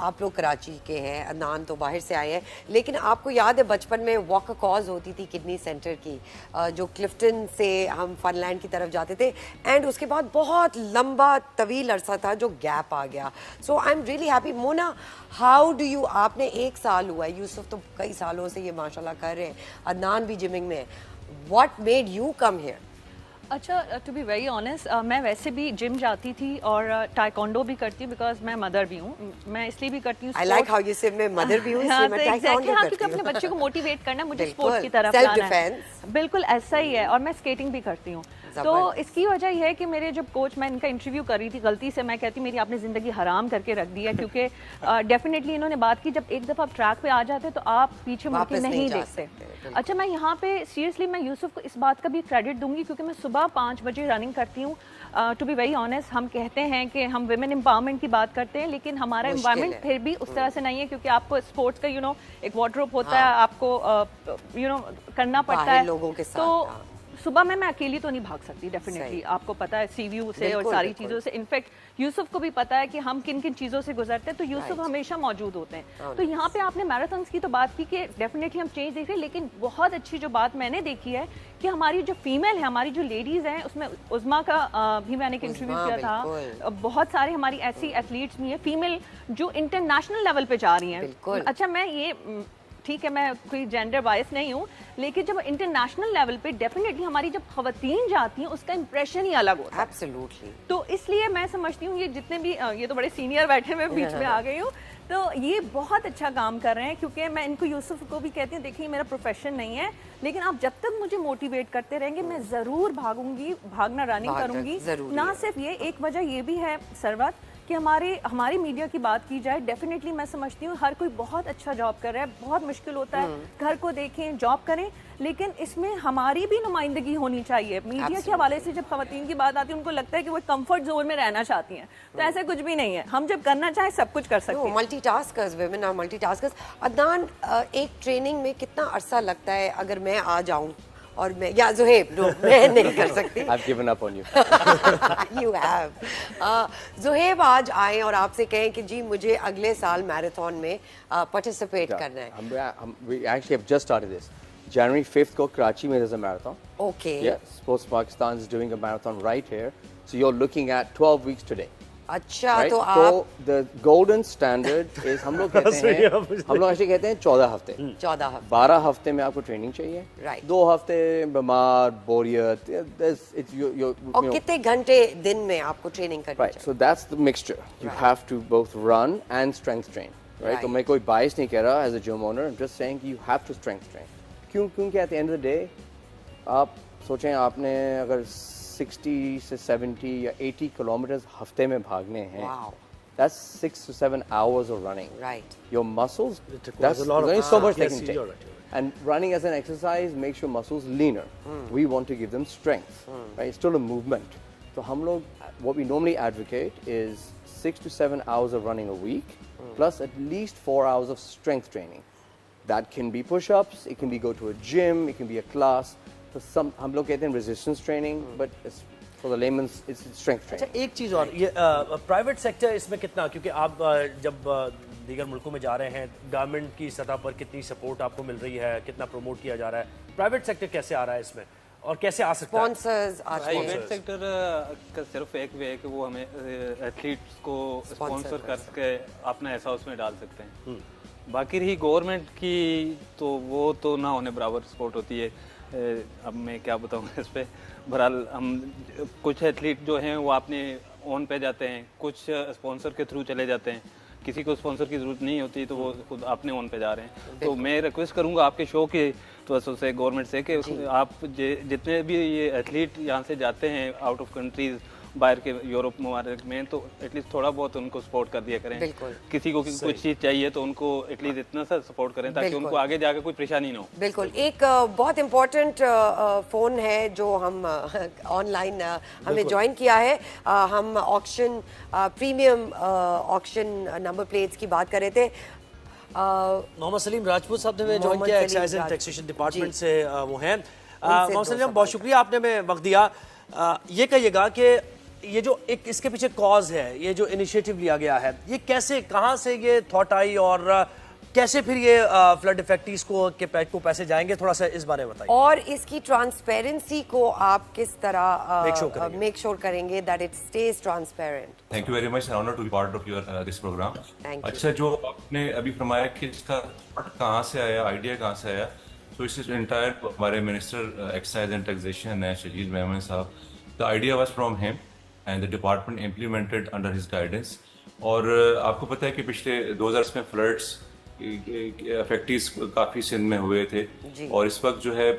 آپ لوگ کراچی کے ہیں, عدنان تو باہر سے آئے ہیں, لیکن آپ کو یاد ہے بچپن میں واک کاز ہوتی تھی کڈنی سینٹر کی, جو کلفٹن سے ہم فن لینڈ کی طرف جاتے تھے, اینڈ اس کے بعد بہت لمبا طویل عرصہ تھا جو گیپ آ گیا. So I am really happy. Mona, how do you, آپ نے 1 سال ہوا ہے, یوسف تو کئی سالوں سے یہ ماشاء اللہ کر رہے ہیں, عدنان بھی جمنگ میں ہے, what made you come here?
اچھا, ٹو بی ویری آنیسٹ, میں ویسے بھی جم جاتی تھی اور ٹائیکانڈو بھی کرتی ہوں, بیکاز میں مدر بھی ہوں. میں اس لیے بھی کرتی ہوں,
I like how you say میں مدر بھی ہوں, اس لیے میں ٹائیکانڈو کرتی
کیونکہ اپنے بچے کو موٹیویٹ کرنا ہے, مجھے
بالکل.
اسپورٹ کی طرف
Self
لانا ہے.
defense.
بالکل ایسا ہی ہے, اور میں اسکیٹنگ بھی کرتی ہوں. تو اس کی وجہ یہ ہے کہ میرے جب کوچ, میں ان کا انٹرویو کر رہی تھی, غلطی سے میں کہتی میری آپ نے زندگی حرام کر کے رکھ دی ہے, کیونکہ ڈیفینیٹلی انہوں نے بات کی جب ایک دفعہ آپ ٹریک پہ آ جاتے تو آپ پیچھے مڑ کے نہیں دیکھتے. اچھا, میں یہاں پہ سیریسلی میں یوسف کو اس بات کا بھی کریڈٹ دوں گی, کیونکہ میں صبح 5 بجے رننگ کرتی ہوں. ٹو بی ویری آنیسٹ, ہم کہتے ہیں کہ ہم ویمن امپاورمنٹ کی بات کرتے ہیں, لیکن ہمارا انوائرمنٹ پھر بھی اس طرح سے نہیں ہے, کیونکہ آپ کو اسپورٹس کا ایک وارڈروب ہوتا ہے, آپ کو کرنا پڑتا ہے.
لوگوں کے
تو صبح میں اکیلی تو نہیں بھاگ سکتی ڈیفینیٹلی, آپ کو پتا ہے سی ویو سے اور ساری چیزوں سے. انفیکٹ یوسف کو بھی پتا ہے کہ ہم کن کن چیزوں سے گزرتے ہیں, تو یوسف ہمیشہ موجود ہوتے ہیں. تو یہاں پہ آپ نے میراتھنس کی تو بات کی کہ ڈیفینیٹلی ہم چینج دیکھ رہے ہیں, لیکن بہت اچھی جو بات میں نے دیکھی ہے کہ ہماری جو فیمیل ہے, ہماری جو لیڈیز ہیں, اس میں عظما کا بھی میں نے ایک انٹرویو کیا تھا, بہت سارے ہماری ایسی ایتھلیٹس بھی ہیں فیمیل جو انٹرنیشنل لیول پہ جا رہی ہیں. اچھا, میں یہ ٹھیک ہے, میں کوئی جینڈر وائس نہیں ہوں, لیکن جب انٹرنیشنل لیول پہ ڈیفینیٹلی ہماری جب خواتین جاتی ہیں اس کا امپریشن ہی الگ ہوتا ہے.
ایبسلیوٹلی.
تو اس لیے میں سمجھتی ہوں یہ جتنے بھی, یہ تو بڑے سینئر بیٹھے میں بیچ میں آ گئی ہوں, تو یہ بہت اچھا کام کر رہے ہیں. کیونکہ میں ان کو, یوسف کو بھی کہتی ہوں, دیکھیے میرا پروفیشن نہیں ہے, لیکن آپ جب تک مجھے موٹیویٹ کرتے رہیں گے میں ضرور بھاگوں گی, بھاگنا رننگ کروں گی. نہ صرف یہ, ایک وجہ یہ بھی ہے سروت کہ ہماری میڈیا کی بات کی جائے, ڈیفینیٹلی میں سمجھتی ہوں ہر کوئی بہت اچھا جاب کر رہا ہے, بہت مشکل ہوتا ہے, گھر کو دیکھیں, جاب کریں, لیکن اس میں ہماری بھی نمائندگی ہونی چاہیے. میڈیا کے حوالے سے جب خواتین کی بات آتی ہے ان کو لگتا ہے کہ وہ کمفرٹ زون میں رہنا چاہتی ہیں, تو ایسا کچھ بھی نہیں ہے. ہم جب کرنا چاہیں سب کچھ کر سکتے ہیں.
Multitaskers, women are multitaskers. Adnan, ایک ٹریننگ میں کتنا عرصہ لگتا ہے اگر میں آ جاؤں اور میں, یا زہیب, میں نہیں کر سکتی.
I've given up on you.
You have. Zohaib آج آئیں اور آپ سے کہیں کہ جی مجھے اگلے سال میراتھن میں پارٹیسپیٹ کرنا ہے.
We actually have just started this. January 5th کو کراچی میں there's a marathon.
Okay.
Yeah, Sports Pakistan is doing a marathon right here. So you're looking at 12 weeks today.
اچھا,
Right?
تو
So
آپ
the golden standard is ہم لوگ کہتے ہیں, ہم لوگ ایسے کہتے ہیں 14 ہفتے.
14 ہفتے.
12 ہفتے میں آپ کو ٹریننگ چاہیے.
Right.
2 ہفتے بیمار, بوریت.
اور کتنے گھنٹے دن میں آپ کو ٹریننگ کرنی
Right. So that's the mixture. You have to both run and strength train. Right. تو میں کوئی bias نہیں کہہ رہا as a gym owner. I'm just saying you have to strength train. کیونکہ at the end of the day آپ سوچیں آپ نے اگر 60 سے 70 یا 80 kilometers ہفتے میں بھاگنے ہیں.
Wow.
That's 6 to 7 hours of running.
Right.
Your muscles,
requires a lot of
there's so much they
yes,
can take.
you're right.
And running as an exercise makes your muscles leaner. We want to give them strength. Right? It's still a movement. So hum log, what we normally advocate is 6 to 7 hours of running a week, plus at least 4 hours of strength training. That can be push-ups, it can be go to a gym, it can be a class. So some hum log kehte hain resistance training, but it's, for the layman's it's strength training.
اچھا, ایک چیز اور, یہ private sector اس میں کتنا, کیونکہ آپ جب دیگر ملکوں میں جا رہے ہیں گورنمنٹ کی سطح پر کتنی سپورٹ آپ کو مل رہی ہے, کتنا پروموٹ کیا جا رہا ہے, پرائیویٹ سیکٹر کیسے آ رہا ہے اس میں اور کیسے آ سکتا ہے؟
اسپانسرز,
پرائیویٹ سیکٹر کا صرف ایک وے ہے کہ وہ ہمیں ایتھلیٹس کو اسپانسر کر کے اپنا ایسا اس میں ڈال سکتے ہیں. باقی رہی گورنمنٹ کی تو وہ تو نہ ہونے برابر سپورٹ ہوتی ہے. اب میں کیا بتاؤں اس پہ. بہرحال ہم کچھ ایتھلیٹ جو ہیں وہ اپنے اون پہ جاتے ہیں, کچھ اسپانسر کے تھرو چلے جاتے ہیں, کسی کو اسپانسر کی ضرورت نہیں ہوتی تو وہ خود اپنے اون پہ جا رہے ہیں. تو میں ریکویسٹ کروں گا آپ کے شو کی توسط سے گورنمنٹ سے کہ آپ جتنے بھی یہ ایتھلیٹ یہاں سے جاتے ہیں آؤٹ آف کنٹریز, باہر کے یورپ ممالک میں, تو ایٹ لیسٹ تھوڑا بہت ان کو سپورٹ کر دیا کریں. کسی کو کچھ چیز چاہیے تو ان کو ایٹ لیسٹ اتنا سا سپورٹ کریں تاکہ ان کو آگے جا کے کوئی پریشانی نہ ہو.
بالکل. ایک بہت امپورٹنٹ فون ہے جو ہم آن لائن ہمیں جوائن کیا ہے. ہم auction, premium auction number plates کی بات کر رہے تھے.
محمد سلیم راجپوت صاحب نے جوائن کیا, ایکسائز اینڈ ٹیکسیشن ڈپارٹمنٹ سے وہ ہیں. محمد سلیم بہت شکریہ آپ نے ہمیں وقت دیا. یہ کہیے گا کہ یہ جو ایک اس کے پیچھے کاز ہے, یہ جو انیشیٹو لیا گیا ہے, یہ کیسے, کہاں سے یہ تھاٹ آئی اور کیسے پھر یہ فلڈ افیکٹیز کو پیسے جائیں گے, تھوڑا سا اس بارے میں بتائیے.
اور اس کی ٹرانسپیرنسی کو آپ کس طرح میک شور کریں گے that it stays transparent.
Thank you very much. An honor to be part of your this program. اچھا, جو آپ نے ابھی فرمایا کہ اس کا کہاں سے آیا, آئیڈیا کہاں سے آیا, تو اس انٹائر ہمارے منسٹر ایکسائز اینڈ ٹیکسیشن ہیں شجیل میمن صاحب, the idea was from him and the department implemented under his guidance. اور آپ کو پتہ ہے کہ پچھلے 2010 میں فلڈس افیکٹیز کافی سندھ میں ہوئے تھے, اور اس وقت جو ہے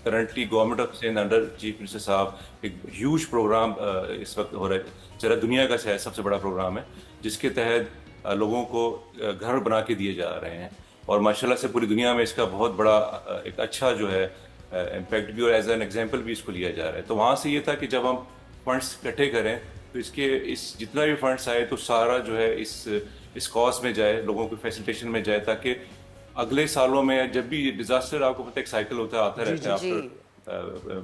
currently government of Sindh under chief minister صاحب ایک ہیوج پروگرام اس وقت ہو رہا ہے, چلا دنیا کا شاید سب سے بڑا پروگرام ہے, جس کے تحت لوگوں کو گھر بنا کے دیے جا رہے ہیں, اور ماشاءاللہ سے پوری دنیا میں اس کا بہت بڑا ایک اچھا جو ہے امپیکٹ بھی, اور ایز این ایگزامپل بھی اس کو لیا جا رہا ہے. تو وہاں سے یہ تھا کہ جب ہم فنڈس اکٹھے کریں تو اس جتنا بھی فنڈس آئے تو سارا جو ہے اس کاز میں جائے, لوگوں کی فیسیلیٹیشن میں جائے, تاکہ اگلے سالوں میں جب بھی ڈیزاسٹر, آپ کو پتہ ایک سائیکل ہوتا ہے, آتا رہتا ہے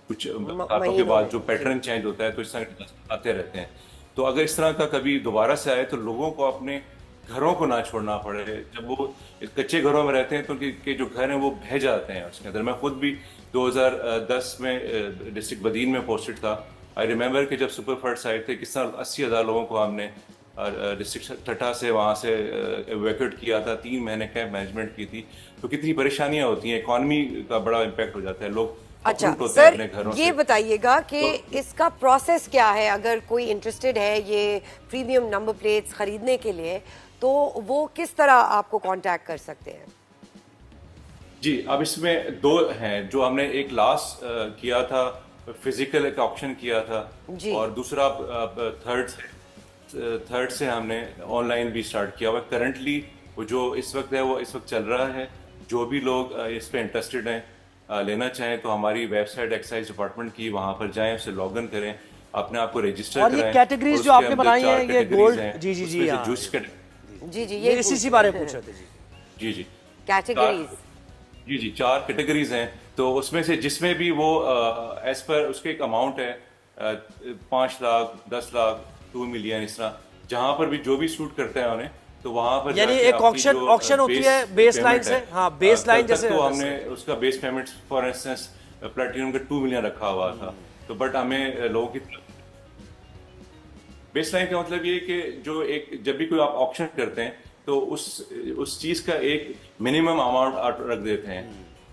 کچھ سالوں کے بعد جو پیٹرن چینج ہوتا ہے, تو اس طرح آتے رہتے ہیں. تو اگر اس طرح کا کبھی دوبارہ سے آئے تو لوگوں کو اپنے گھروں کو نہ چھوڑنا پڑے. جب وہ کچے گھروں میں رہتے ہیں تو ان کے جو گھر ہیں وہ بہہ جاتے ہیں اس کے اندر. میں خود بھی 2010 میں ڈسٹرکٹ بدین میں پوسٹڈ تھا. آئی ریمبر کہ جب سپر فلڈس آئے تھے, کس طرح 80,000 لوگوں کو ہم نے ڈسٹرکٹ ٹھٹھا سے وہاں سے ایویکویٹ کیا تھا, 3 مہینے کیمپ مینجمنٹ کی تھی. تو کتنی پریشانیاں ہوتی ہیں, اکانومی کا بڑا امپیکٹ ہو جاتا ہے, لوگ.
اچھا سر, یہ بتائیے گا کہ اس کا پروسیس کیا ہے, اگر کوئی انٹرسٹڈ ہے یہ پریمیم نمبر پلیٹس خریدنے کے لیے, تو وہ کس طرح آپ کو کانٹیکٹ کر سکتے ہیں؟
جی, اب اس میں 2 ہیں. جو ہم نے ایک لاسٹ کیا تھا فزیکل ایک آپشن کیا تھا, اور دوسرا تھرڈ سے ہم نے آن لائن بھی اسٹارٹ کیا ہوا. کرنٹلی وہ جو اس وقت ہے وہ اس وقت چل رہا ہے. جو بھی لوگ اس پہ انٹرسٹڈ ہیں, لینا چاہیں تو ہماری ویب سائٹ ایکسائز ڈپارٹمنٹ کی, وہاں پر جائیں, اسے لاگ ان کریں, اپنے آپ کو رجسٹر کریں.
اور یہ کیٹیگریز جو آپ نے بنائی ہیں, یہ گولڈ, جی جی جی
جی
یہ اسی بارے میں پوچھ رہے تھے.
جی جی
کیٹیگریز,
جی جی 4 کیٹیگریز ہیں. تو اس میں سے جس میں بھی وہ ایز پر اس کے ایک اماؤنٹ ہے, 5 لاکھ, 10 لاکھ, 2 ملین, اس طرح جہاں پر بھی جو بھی سوٹ کرتے ہیں انہیں, تو وہاں پر
یعنی ایک آکشن ہوتی ہے بیس لائن سے. ہاں, بیس لائن جیسے
تو ہم نے اس کا بیس پیمنٹ فار انسٹنس پلیٹینم کا 2 ملین رکھا ہوا تھا. تو بٹ ہمیں لوگوں کی بیس لائن کا مطلب یہ کہ جو ایک جب بھی کوئی آپ آکشن کرتے ہیں تو اس چیز کا ایک منیمم اماؤنٹ رکھ دیتے ہیں.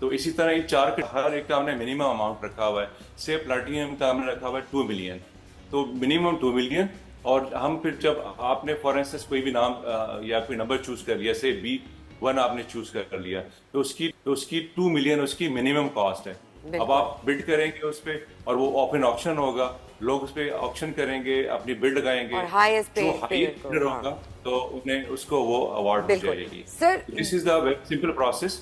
تو اسی طرح یہ 4 ہر ایک کا ہم نے منیمم اماؤنٹ رکھا ہوا ہے. سے پلیٹینم کا ہم نے رکھا ہوا ہے 2 ملین, تو منیمم 2 ملین. اور ہم پھر جب آپ نے فار انسٹنس کوئی بھی نام یا کوئی نمبر چوز کر لیا, سے B1 آپ نے چوز کر لیا, تو اس کی 2 ملین اس کی منیمم کاسٹ ہے. اب آپ بڈ کریں گے اس پہ, اور وہ اوپن آکشن ہوگا, لوگ اس پہ آکشن کریں گے, اپنی بڈ لگائیں گے, جو ہائیسٹ بڈر ہوگا تو انہیں اس کو وہ اوارڈ ہو جائے گی. This is the simple process.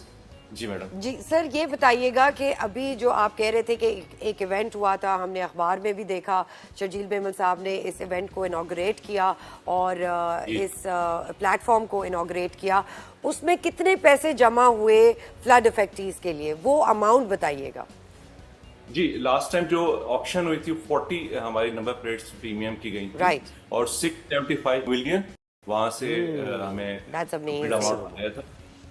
جی میڈم. جی
سر, یہ بتائیے گا کہ ابھی جو آپ کہہ رہے تھے کہ ایک ایونٹ ہوا تھا, ہم نے اخبار میں بھی دیکھا, شجیل میمن صاحب نے اس ایونٹ کو انوگریٹ کیا اور اس پلیٹ فارم کو انوگریٹ کیا, اس میں کتنے پیسے جمع ہوئے فلڈ افیکٹیز کے لیے, وہ اماؤنٹ بتائیے گا.
جی, لاسٹ ٹائم جو آکشن ہوئی تھی 40 ہماری نمبر پلیٹس پریمیم کی گئی تھی, اور 675 ملین وہاں سے ہمیں اماؤنٹ آیا تھا.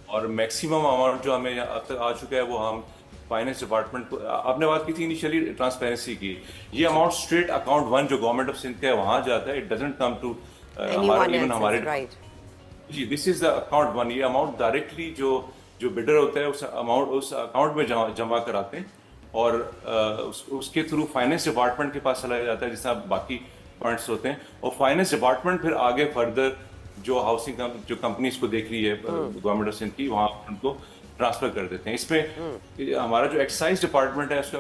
اور میکسیمم اماؤنٹ جو ہمیں اب تک آ چکا ہے وہ ہم فائنینس ڈپارٹمنٹ کو, آپ نے بات کی تھی انیشلی ٹرانسپیرنسی کی, یہ اماؤنٹ اسٹریٹ اکاؤنٹ 1 جو گورنمنٹ آف سندھ کا ہے وہاں جاتا ہے. اٹ ڈزنٹ کم ٹو ہمارے. جی, دس از دا اکاؤنٹ 1. یہ اماؤنٹ ڈائریکٹلی جو بڈر ہوتا ہے اس اکاؤنٹ میں جمع کراتے ہیں, اور اس کے تھرو فائنینس ڈپارٹمنٹ کے پاس چلا جاتا ہے, جس طرح باقی فنڈس ہوتے ہیں. اور فائنینس ڈپارٹمنٹ پھر آگے فردر جو ہاؤسنگ جو کمپنیز کو دیکھ رہی ہے گورنمنٹ آف سندھ کی, وہاں ان کو ٹرانسفر کر دیتے ہیں. اس میں ہمارا جو ایکسائز ڈپارٹمنٹ ہے اس کا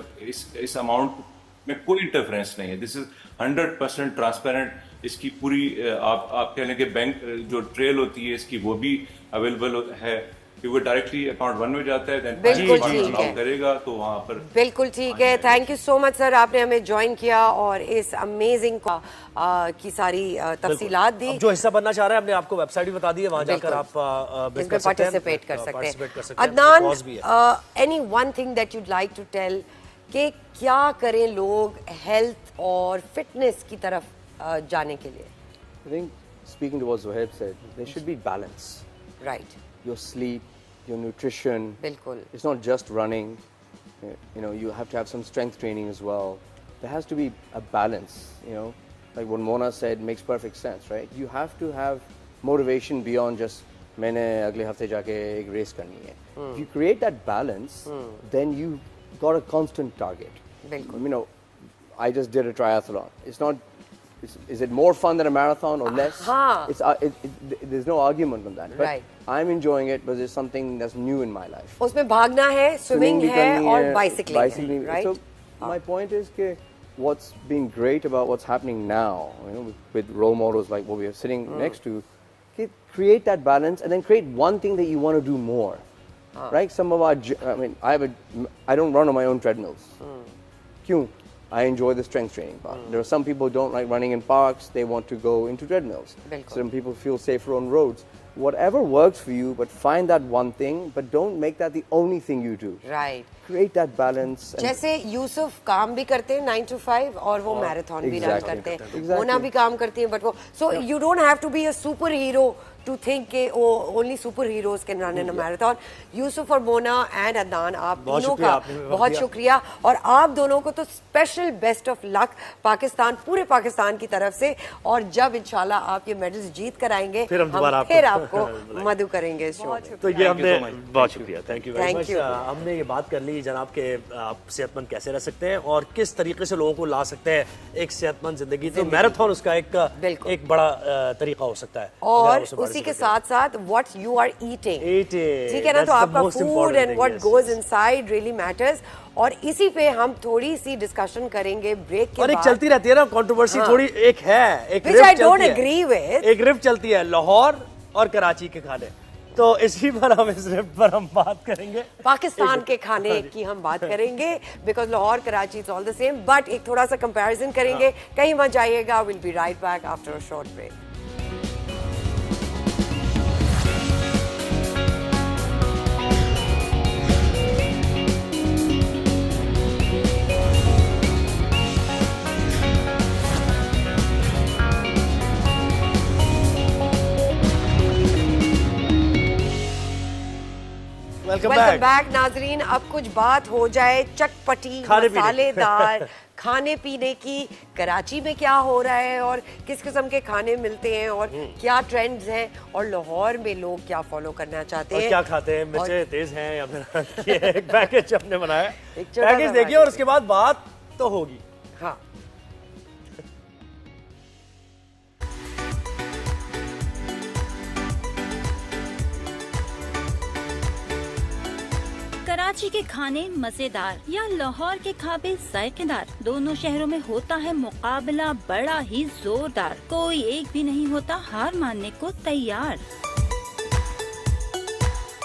اس اماؤنٹ میں کوئی انٹرفیرنس نہیں ہے. دس از 100% ٹرانسپیرنٹ. اس کی پوری آپ کہہ لیں کہ بینک جو ٹریل ہوتی ہے اس کی وہ بھی اویلیبل ہے, کیونکہ ڈائریکٹلی اکاؤنٹ 1 میں جاتا ہے,
بالکل ٹھیک ہے,
کرے گا تو وہاں پر.
بالکل ٹھیک ہے. تھینک یو سو مچ سر, آپ نے ہمیں جوائن کیا اور اس امیزنگ کی ساری تفصیلات دی.
جو حصہ بننا چاہ رہے ہیں ہم نے آپ کو ویب سائٹ بھی بتا دی ہے, وہاں جا کر آپ
پارٹیسپیٹ کر سکتے ہیں. Adnan, any one thing that you'd like to tell کہ کیا کریں لوگ ہیلتھ اور فٹنس کی طرف جانے کے لیے؟
I think speaking to what Zohaib said, there should be balance.
Right.
Your sleep, your nutrition.
بالکل.
It's not just running. You know, you have to have some strength training as well. There has to be a balance, you know. Like what Mona said makes perfect sense, right? You have to have motivation beyond just میں نے اگلے ہفتے جا کے ایک race کرنی ہے. If you create that balance, then you got a constant target.
بالکل.
You know, I just did a triathlon. It's not, is it more fun than a marathon or less? There's no argument on that. But
Right.
I'm enjoying it because it's something that's new in my life.
اس میں بھاگنا ہے, swimming ہے اور bicycling ہے, right?
So my point is کہ what's been great about what's happening now, you know, with role models like what we are sitting next to, create that balance and then create one thing that you want to do more. Right? Some of our, I don't run on my own treadmills. Kyun? I enjoy the strength training part. There are some people who don't like running in parks, they want to go into treadmills. Some people feel safer on roads. Whatever works for you, but find that one thing, but don't make that the only thing you do.
Right.
Create that balance.
جیسے یوسف کام بھی کرتے ہیں 9 to 5 اور وہ marathon بھی رن کرتے ہیں, مونا بھی کام کرتی ہیں, بٹ وہ so you don't have to be a superhero to think کہ only super heroes can run in a marathon. یوسف اور مونا اینڈ عدنان, آپ دونوں کا بہت شکریہ, اور آپ دونوں کو تو اسپیشل بیسٹ آف لک پاکستان, پورے پاکستان کی طرف سے, اور جب انشاءاللہ آپ یہ میڈلز جیت کر آئیں گے پھر آپ کو مدعو کریں گے اس شو میں.
تو یہ ہم نے بہت شکریہ, تھینک یو ویری مچ. ہم نے یہ بات کر لی جناب کہ آپ صحت مند کیسے رہ سکتے ہیں اور کس طریقے سے لوگوں کو لا سکتے ہیں ایک صحت مند زندگی. تو میراتھن اس کا ایک بڑا طریقہ ہو سکتا ہے,
اور اسی کے ساتھ ساتھ what you are eating, ٹھیک ہے نا, تو آپ کا food and what goes inside really matters. اور اسی پہ ہم تھوڑی سی ڈسکشن کریں گے بریک کے بعد.
اور ایک چلتی رہتی ہے نا کنٹروورسی تھوڑی, ایک ہے, ایک
which I don't agree with,
ایک رفٹ چلتی ہے لاہور اور کراچی کے کھانے. تو اسی پر ہم اس رفٹ پر ہم بات کریں گے,
پاکستان کے کھانے کی ہم بات کریں گے, because Lahore Karachi it's all the same, but ایک تھوڑا سا کمپیریزن کریں گے. کہیں مت جائیے گا, we'll be right back after a short break. Welcome back ناظرین. اب کچھ بات ہو جائے چٹپٹی مسالے دار کھانے پینے کی. کراچی میں کیا ہو رہا ہے اور کس قسم کے کھانے ملتے ہیں اور کیا ٹرینڈز ہیں, اور لاہور میں لوگ کیا فالو کرنا چاہتے ہیں,
کیا کھاتے ہیں, مرچیں تیز ہیں یا پھر ایک پیکج ہم نے بنایا ہے, پیکج دیکھیے اور اس کے بعد بات تو ہوگی.
ہاں,
کراچی کے کھانے مزیدار یا لاہور کے کھابے ذائقے دار, دونوں شہروں میں ہوتا ہے مقابلہ بڑا ہی زوردار. کوئی ایک بھی نہیں ہوتا ہار ماننے کو تیار.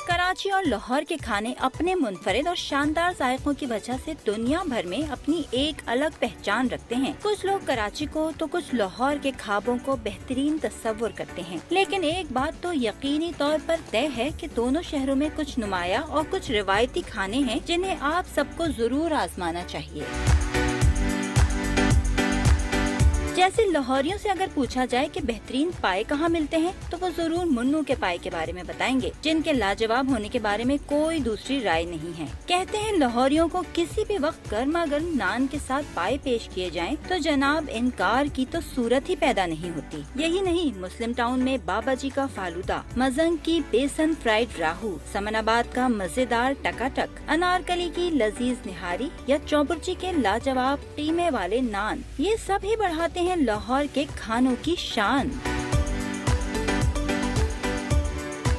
کراچی اور لاہور کے کھانے اپنے منفرد اور شاندار ذائقوں کی وجہ سے دنیا بھر میں اپنی ایک الگ پہچان رکھتے ہیں. کچھ لوگ کراچی کو تو کچھ لاہور کے کھابوں کو بہترین تصور کرتے ہیں, لیکن ایک بات تو یقینی طور پر طے ہے کہ دونوں شہروں میں کچھ نمایاں اور کچھ روایتی کھانے ہیں جنہیں آپ سب کو ضرور آزمانا چاہیے. جیسے لاہوریوں سے اگر پوچھا جائے کہ بہترین پائے کہاں ملتے ہیں تو وہ ضرور منو کے پائے کے بارے میں بتائیں گے, جن کے لاجواب ہونے کے بارے میں کوئی دوسری رائے نہیں ہے. کہتے ہیں لاہوریوں کو کسی بھی وقت گرما گرم نان کے ساتھ پائے پیش کیے جائیں تو جناب انکار کی تو صورت ہی پیدا نہیں ہوتی. یہی نہیں, مسلم ٹاؤن میں بابا جی کا فالودہ, مزنگ کی بیسن فرائیڈ راہو, سمن آباد کا مزیدار ٹکا ٹک, انارکلی کی لذیذ نہاری یا چوبرچی کے لاجواب قیمے والے نان, یہ سب ہی بڑھاتے ہیں لاہور کے کھانوں کی شان.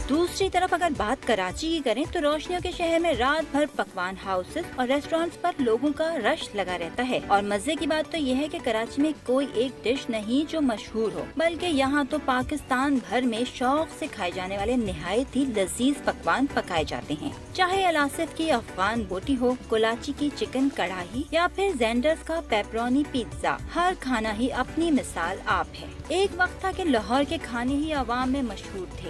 دوسری طرف اگر بات کراچی کی کریں تو روشنیوں کے شہر میں رات بھر پکوان ہاؤسز اور ریسٹورینٹس پر لوگوں کا رش لگا رہتا ہے. اور مزے کی بات تو یہ ہے کہ کراچی میں کوئی ایک ڈش نہیں جو مشہور ہو, بلکہ یہاں تو پاکستان بھر میں شوق سے کھائے جانے والے نہایت ہی لذیذ پکوان پکائے جاتے ہیں. چاہے الاصف کی افغان بوٹی ہو, کولاچی کی چکن کڑھائی یا پھر زینڈرز کا پیپرونی پیزا, ہر کھانا ہی اپنی مثال آپ ہے. ایک وقت تھا کہ لاہور کے کھانے ہی عوام میں مشہور تھے,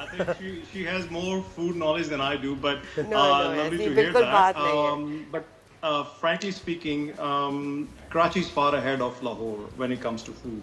I think she has more food knowledge than I do, but
No,
lovely to hear that. But frankly speaking, Karachi is far ahead of Lahore when it comes to food.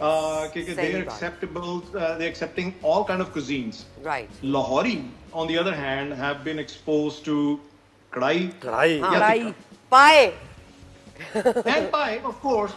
they're accepting all kind of cuisines.
Right.
Lahori, on the other hand, have been exposed to kadai,
pie,
and pie, of course.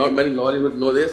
Not many Lahoris would know this.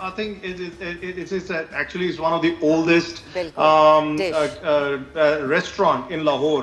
I think it is actually is one of the oldest restaurant in Lahore,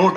no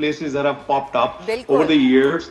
places that have popped up over the years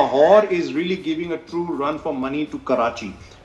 Lahore is really giving a true run for money to Karachi.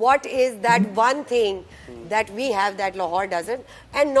What is that one thing that we have that Lahore doesn't? And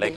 Like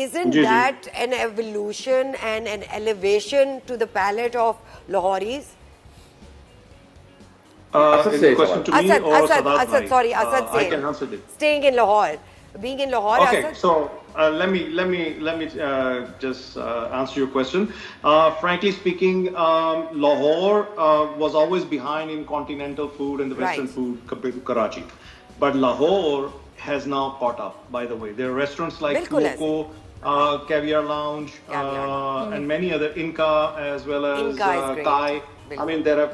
Isn't that an evolution and an elevation to the palate of Lahoris?
Question to me or Sadat?
Sorry, Asad
I can answer this.
Staying in Lahore, being in Lahore.
Okay,
Asad?
so let me just answer your question. Frankly speaking, Lahore was always behind in continental food and the Western food compared to Karachi, but Lahore has now caught up. By the way, there are restaurants like Loco, Caviar Lounge, and many other, Inca as well as Thai. I mean, they have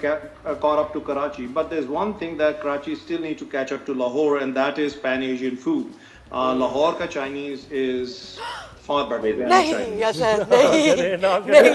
caught up to Karachi. But there's one thing that Karachi still need to catch up to Lahore, and that is Pan-Asian food. Lahore ka Chinese is far better than Chinese.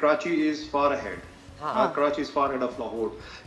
Karachi is far ahead. Karachi is far ahead of Lahore.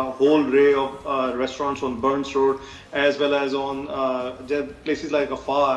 a whole array of restaurants on Burns Road as well as on places like Afar.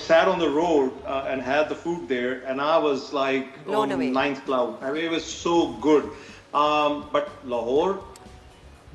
sat on the road and had the food there, and I was like on ninth cloud. I mean, it was so good. But Lahore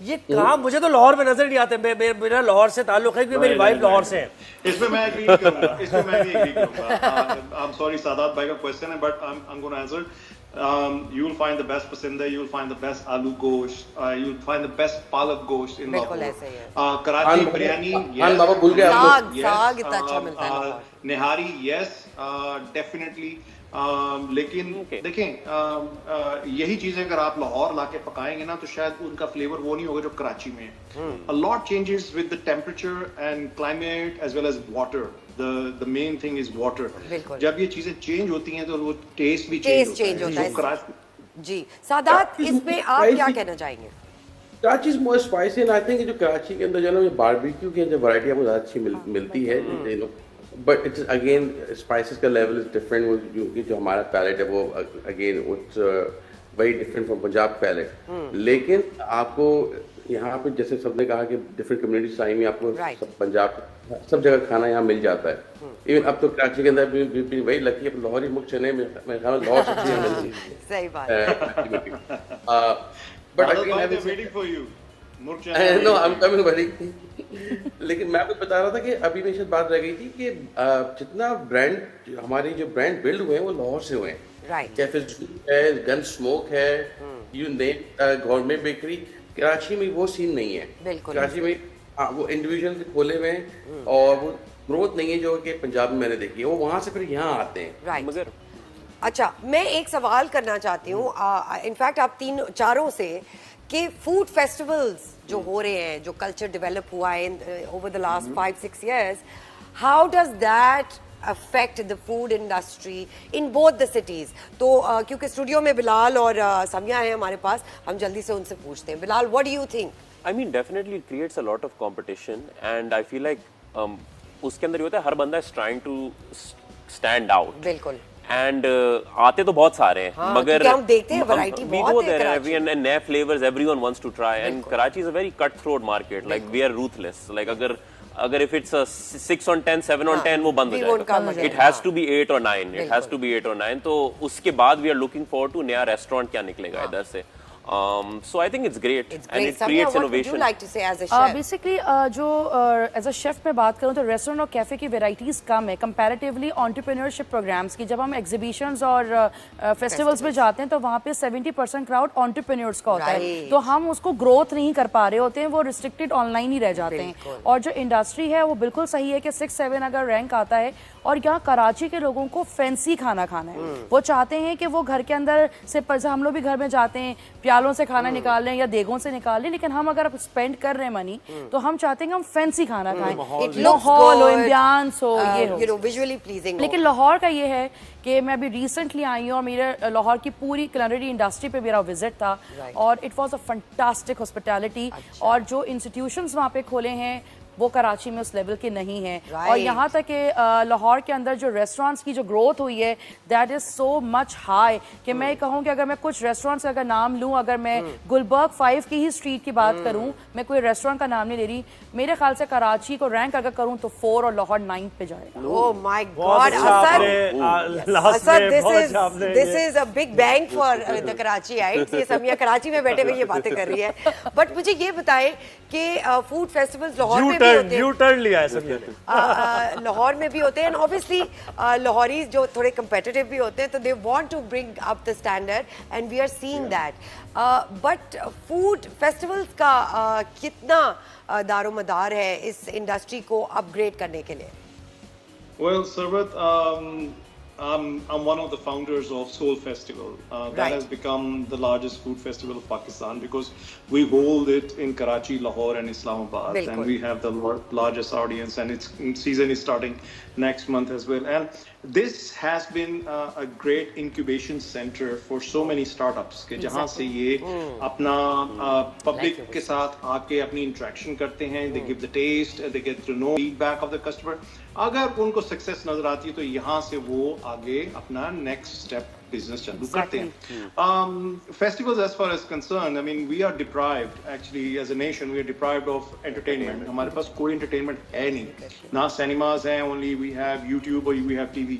یہ کام مجھے تو لاہور میں نظر نہیں آتے. میرا لاہور سے تعلق ہے کیونکہ میری وائف لاہور سے ہے.
اس میں میں ایگری کروں گا. I'm sorry سادات بھائی کا کوشچن ہے but I'm going to answer. You will find the best pasanda, you will find the best aloo gosht, you will find the best palak gosht in Lahore. Karachi biryani, yes.
saag itna acha milta hai.
Nihari, yes, definitely. لیکن دیکھیں یہی چیزیں اگر آپ لاہور لا کے پکائیں گے نا تو شاید ان کا فلیور وہ نہیں ہوگا جو کراچی میں ہے. A lot changes with the temperature and climate as well as water. The main thing is water. جب یہ چیزیں چینج ہوتی ہیں تو وہ ٹیسٹ بھی چینج ہوتا ہے.
جی سادات اس میں آپ کیا کہنا چاہیں گے؟
کراچی از مور اسپائسی اینڈ آئی تھنک جو کراچی کے اندر جو ہے نا باربیکیو کی جو ورائٹی آپ کو زیادہ اچھی ملتی ہے. بٹ اٹس اگین اسپائسیز کا لیول از ڈفرینٹ. جو ہمارا پیلیٹ ہے وہ again it's very different from Punjab palate. لیکن آپ کو یہاں پہ جیسے سب نے کہا کہ ڈفرینٹ کمیونٹیز آئی میں آپ کو پنجاب سب جگہ کھانا یہاں مل جاتا ہے. ایون اب تو کراچی کے اندر بھی وہی لکی ہے لاہوری مکھ چنے میں کھانا لاہور سبزی ملتی ہے.
صحیح بات ہے.
لیکن میں آپ کو بتا رہا تھا کہ ابھی میں شاید بات رہ گئی تھی کہ جتنا برانڈ ہمارے جو برانڈ بلڈ ہوئے ہیں وہ لاہور سے ہوئے ہیں. کیفے ہے, گن اسموک ہے, you name government bakery. Karachi میں وہ سین نہیں ہے. کراچی میں وہ انڈیویجول کھولے ہوئے ہیں اور وہ گروتھ نہیں ہے جو کہ پنجاب میں نے دیکھی ہے. وہ وہاں سے پھر یہاں آتے ہیں.
مگر اچھا میں ایک سوال کرنا چاہتی ہوں انفیکٹ آپ چاروں سے کہ فوڈ فیسٹیولز جو ہو رہے ہیں, جو کلچر ڈیولپ ہوا ہے over the last 5-6 years, how does that affect the food industry in both the cities? تو کیونکہ اسٹوڈیو میں بلال اور سمیہ ہیں ہمارے پاس, ہم جلدی سے ان سے پوچھتے ہیں. بلال, what do you think?
I mean definitely it creates a lot of competition and I feel like اس کے اندر یہ ہوتا ہے ہر بندہ is trying to stand out.
بالکل.
اینڈ آتے تو بہت سارے ہیں مگر
ہم دیکھتے ہیں ویرائٹی بہت ہے کراچی
میں, نئے flavours everyone wants to try. And Karachi is a very cut throat market, like we are ruthless. Like اگر if it's a 6 on 10, 7 on 10 وہ بند ہو جائے گا. It has to be 8 or 9. It has to be 8 or 9. تو اس کے بعد we are looking forward to نیا restaurant کیا نکلے گا ادھر سے. So I think it's great and it creates innovation.
What would you like to say as a chef?
Basically جو as a chef میں بات کروں تو ریسٹورینٹ اور کیفے کی ویرائٹیز کم ہے کمپیریٹیولی انٹرپرینورشپ پروگرامس کی. جب ہم ایگزیبیشنز اور فیسٹیولس میں جاتے ہیں تو وہاں پہ 70% کراؤڈ انٹرپرینورس کا ہوتا ہے, تو ہم اس کو گروتھ نہیں کر پا رہے ہوتے ہیں, وہ ریسٹرکٹیڈ آن لائن ہی رہ جاتے ہیں. اور جو انڈسٹری ہے وہ بالکل صحیح ہے کہ 6-7 اگر رینک آتا ہے. اور یہاں کراچی کے لوگوں کو فینسی کھانا کھانا ہے. وہ چاہتے ہیں کہ وہ گھر کے اندر سے ہم لوگ بھی گھر میں جاتے ہیں پیالوں سے کھانا نکال لیں یا دیگوں سے نکال لیں, لیکن ہم اگر اسپینڈ کر رہے ہیں منی تو ہم چاہتے ہیں کہ ہم فینسی کھانا کھائیں, ماحول ہو, ایمبیانس ہو, یہ ہو ویژولی پلیزنگ. لیکن لاہور کا یہ ہے کہ میں ابھی ریسنٹلی آئی ہوں اور میرے لاہور کی پوری کلنری انڈسٹری پہ میرا وزٹ تھا اور it was a fantastic hospitality. اور جو انسٹیٹیوشنز وہاں پہ کھولے ہیں وہ کراچی میں اس لیول کے نہیں ہیں. اور یہاں تک کہ لاہور کے اندر جو ریسٹورانٹس کی جو گروتھ ہوئی ہے that is so much high کہ میں کہوں کہ اگر میں کچھ ریسٹورینٹس کا اگر نام لوں, اگر میں گلبرگ 5 کی ہی اسٹریٹ کی بات کروں, میں کوئی ریسٹورینٹ کا نام نہیں لے رہی, میرے خیال سے کراچی کو رینک اگر کروں تو 4 اور لاہور 9 پہ جائے گا.
Oh my God, Asad, this is a big bang for the Karachiites. یہ سمیہ کراچی میں بیٹھے ہوئے یہ باتیں کر رہی ہے. بٹ مجھے یہ بتائیں کہ فوڈ فیسٹیولز لاہور میں لاہور میں بھی ہوتے ہیں اینڈ اوبیسلی لاہوری جو تھوڑے کمپیٹیٹیو بھی ہوتے ہیں تو they want to bring up the standard and we are seeing that. But food festivals کا کتنا دار و مدار ہے اس انڈسٹری کو اپ گریڈ کرنے کے لیے؟
Well, Sarbat, I'm one of the founders of Soul Festival. That has become the largest food festival of Pakistan because we hold it in Karachi, Lahore and Islamabad. And we have the largest audience and its season is starting next month as well. And this has been a great incubation center for so many startups کہ جہاں سے یہ اپنا public کے ساتھ آ کے اپنی interaction کرتے ہیں. They give the taste, they get to know feedback of the customer. اگر ان کو سکسیس نظر آتی ہے تو یہاں سے وہ آگے اپنا نیکسٹ اسٹیپ بزنس چالو کرتے ہیں. Festivals as far as concerned, I mean we are deprived actually as a nation, we are deprived of entertainment. ہمارے پاس کوئی انٹرٹینمنٹ ہے نہیں, نہ سینیماز ہیں, only we have YouTube or we have TV.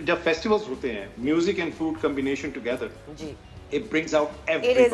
جب فیسٹیولز ہوتے ہیں music and food combination together, It brings out everybody.
It is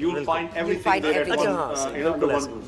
You'll find everything
find
there at
everything.
one, one room.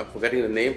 I'm forgetting the name,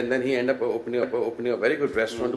and then he ended up opening a very good restaurant.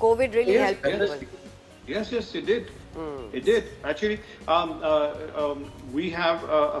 COVID really helped people.
Yes, it did. It did. Actually, we have a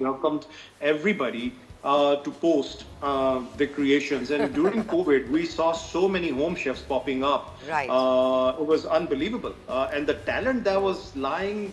welcomed everybody to post their creations. And during COVID, we saw so many home chefs popping up.
Right.
It was unbelievable. And the talent that was lying,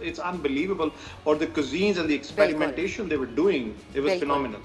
it's unbelievable. Or the cuisines and the experimentation they were doing, it was phenomenal.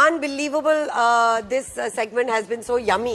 unbelievable. This segment has been so yummy.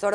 sort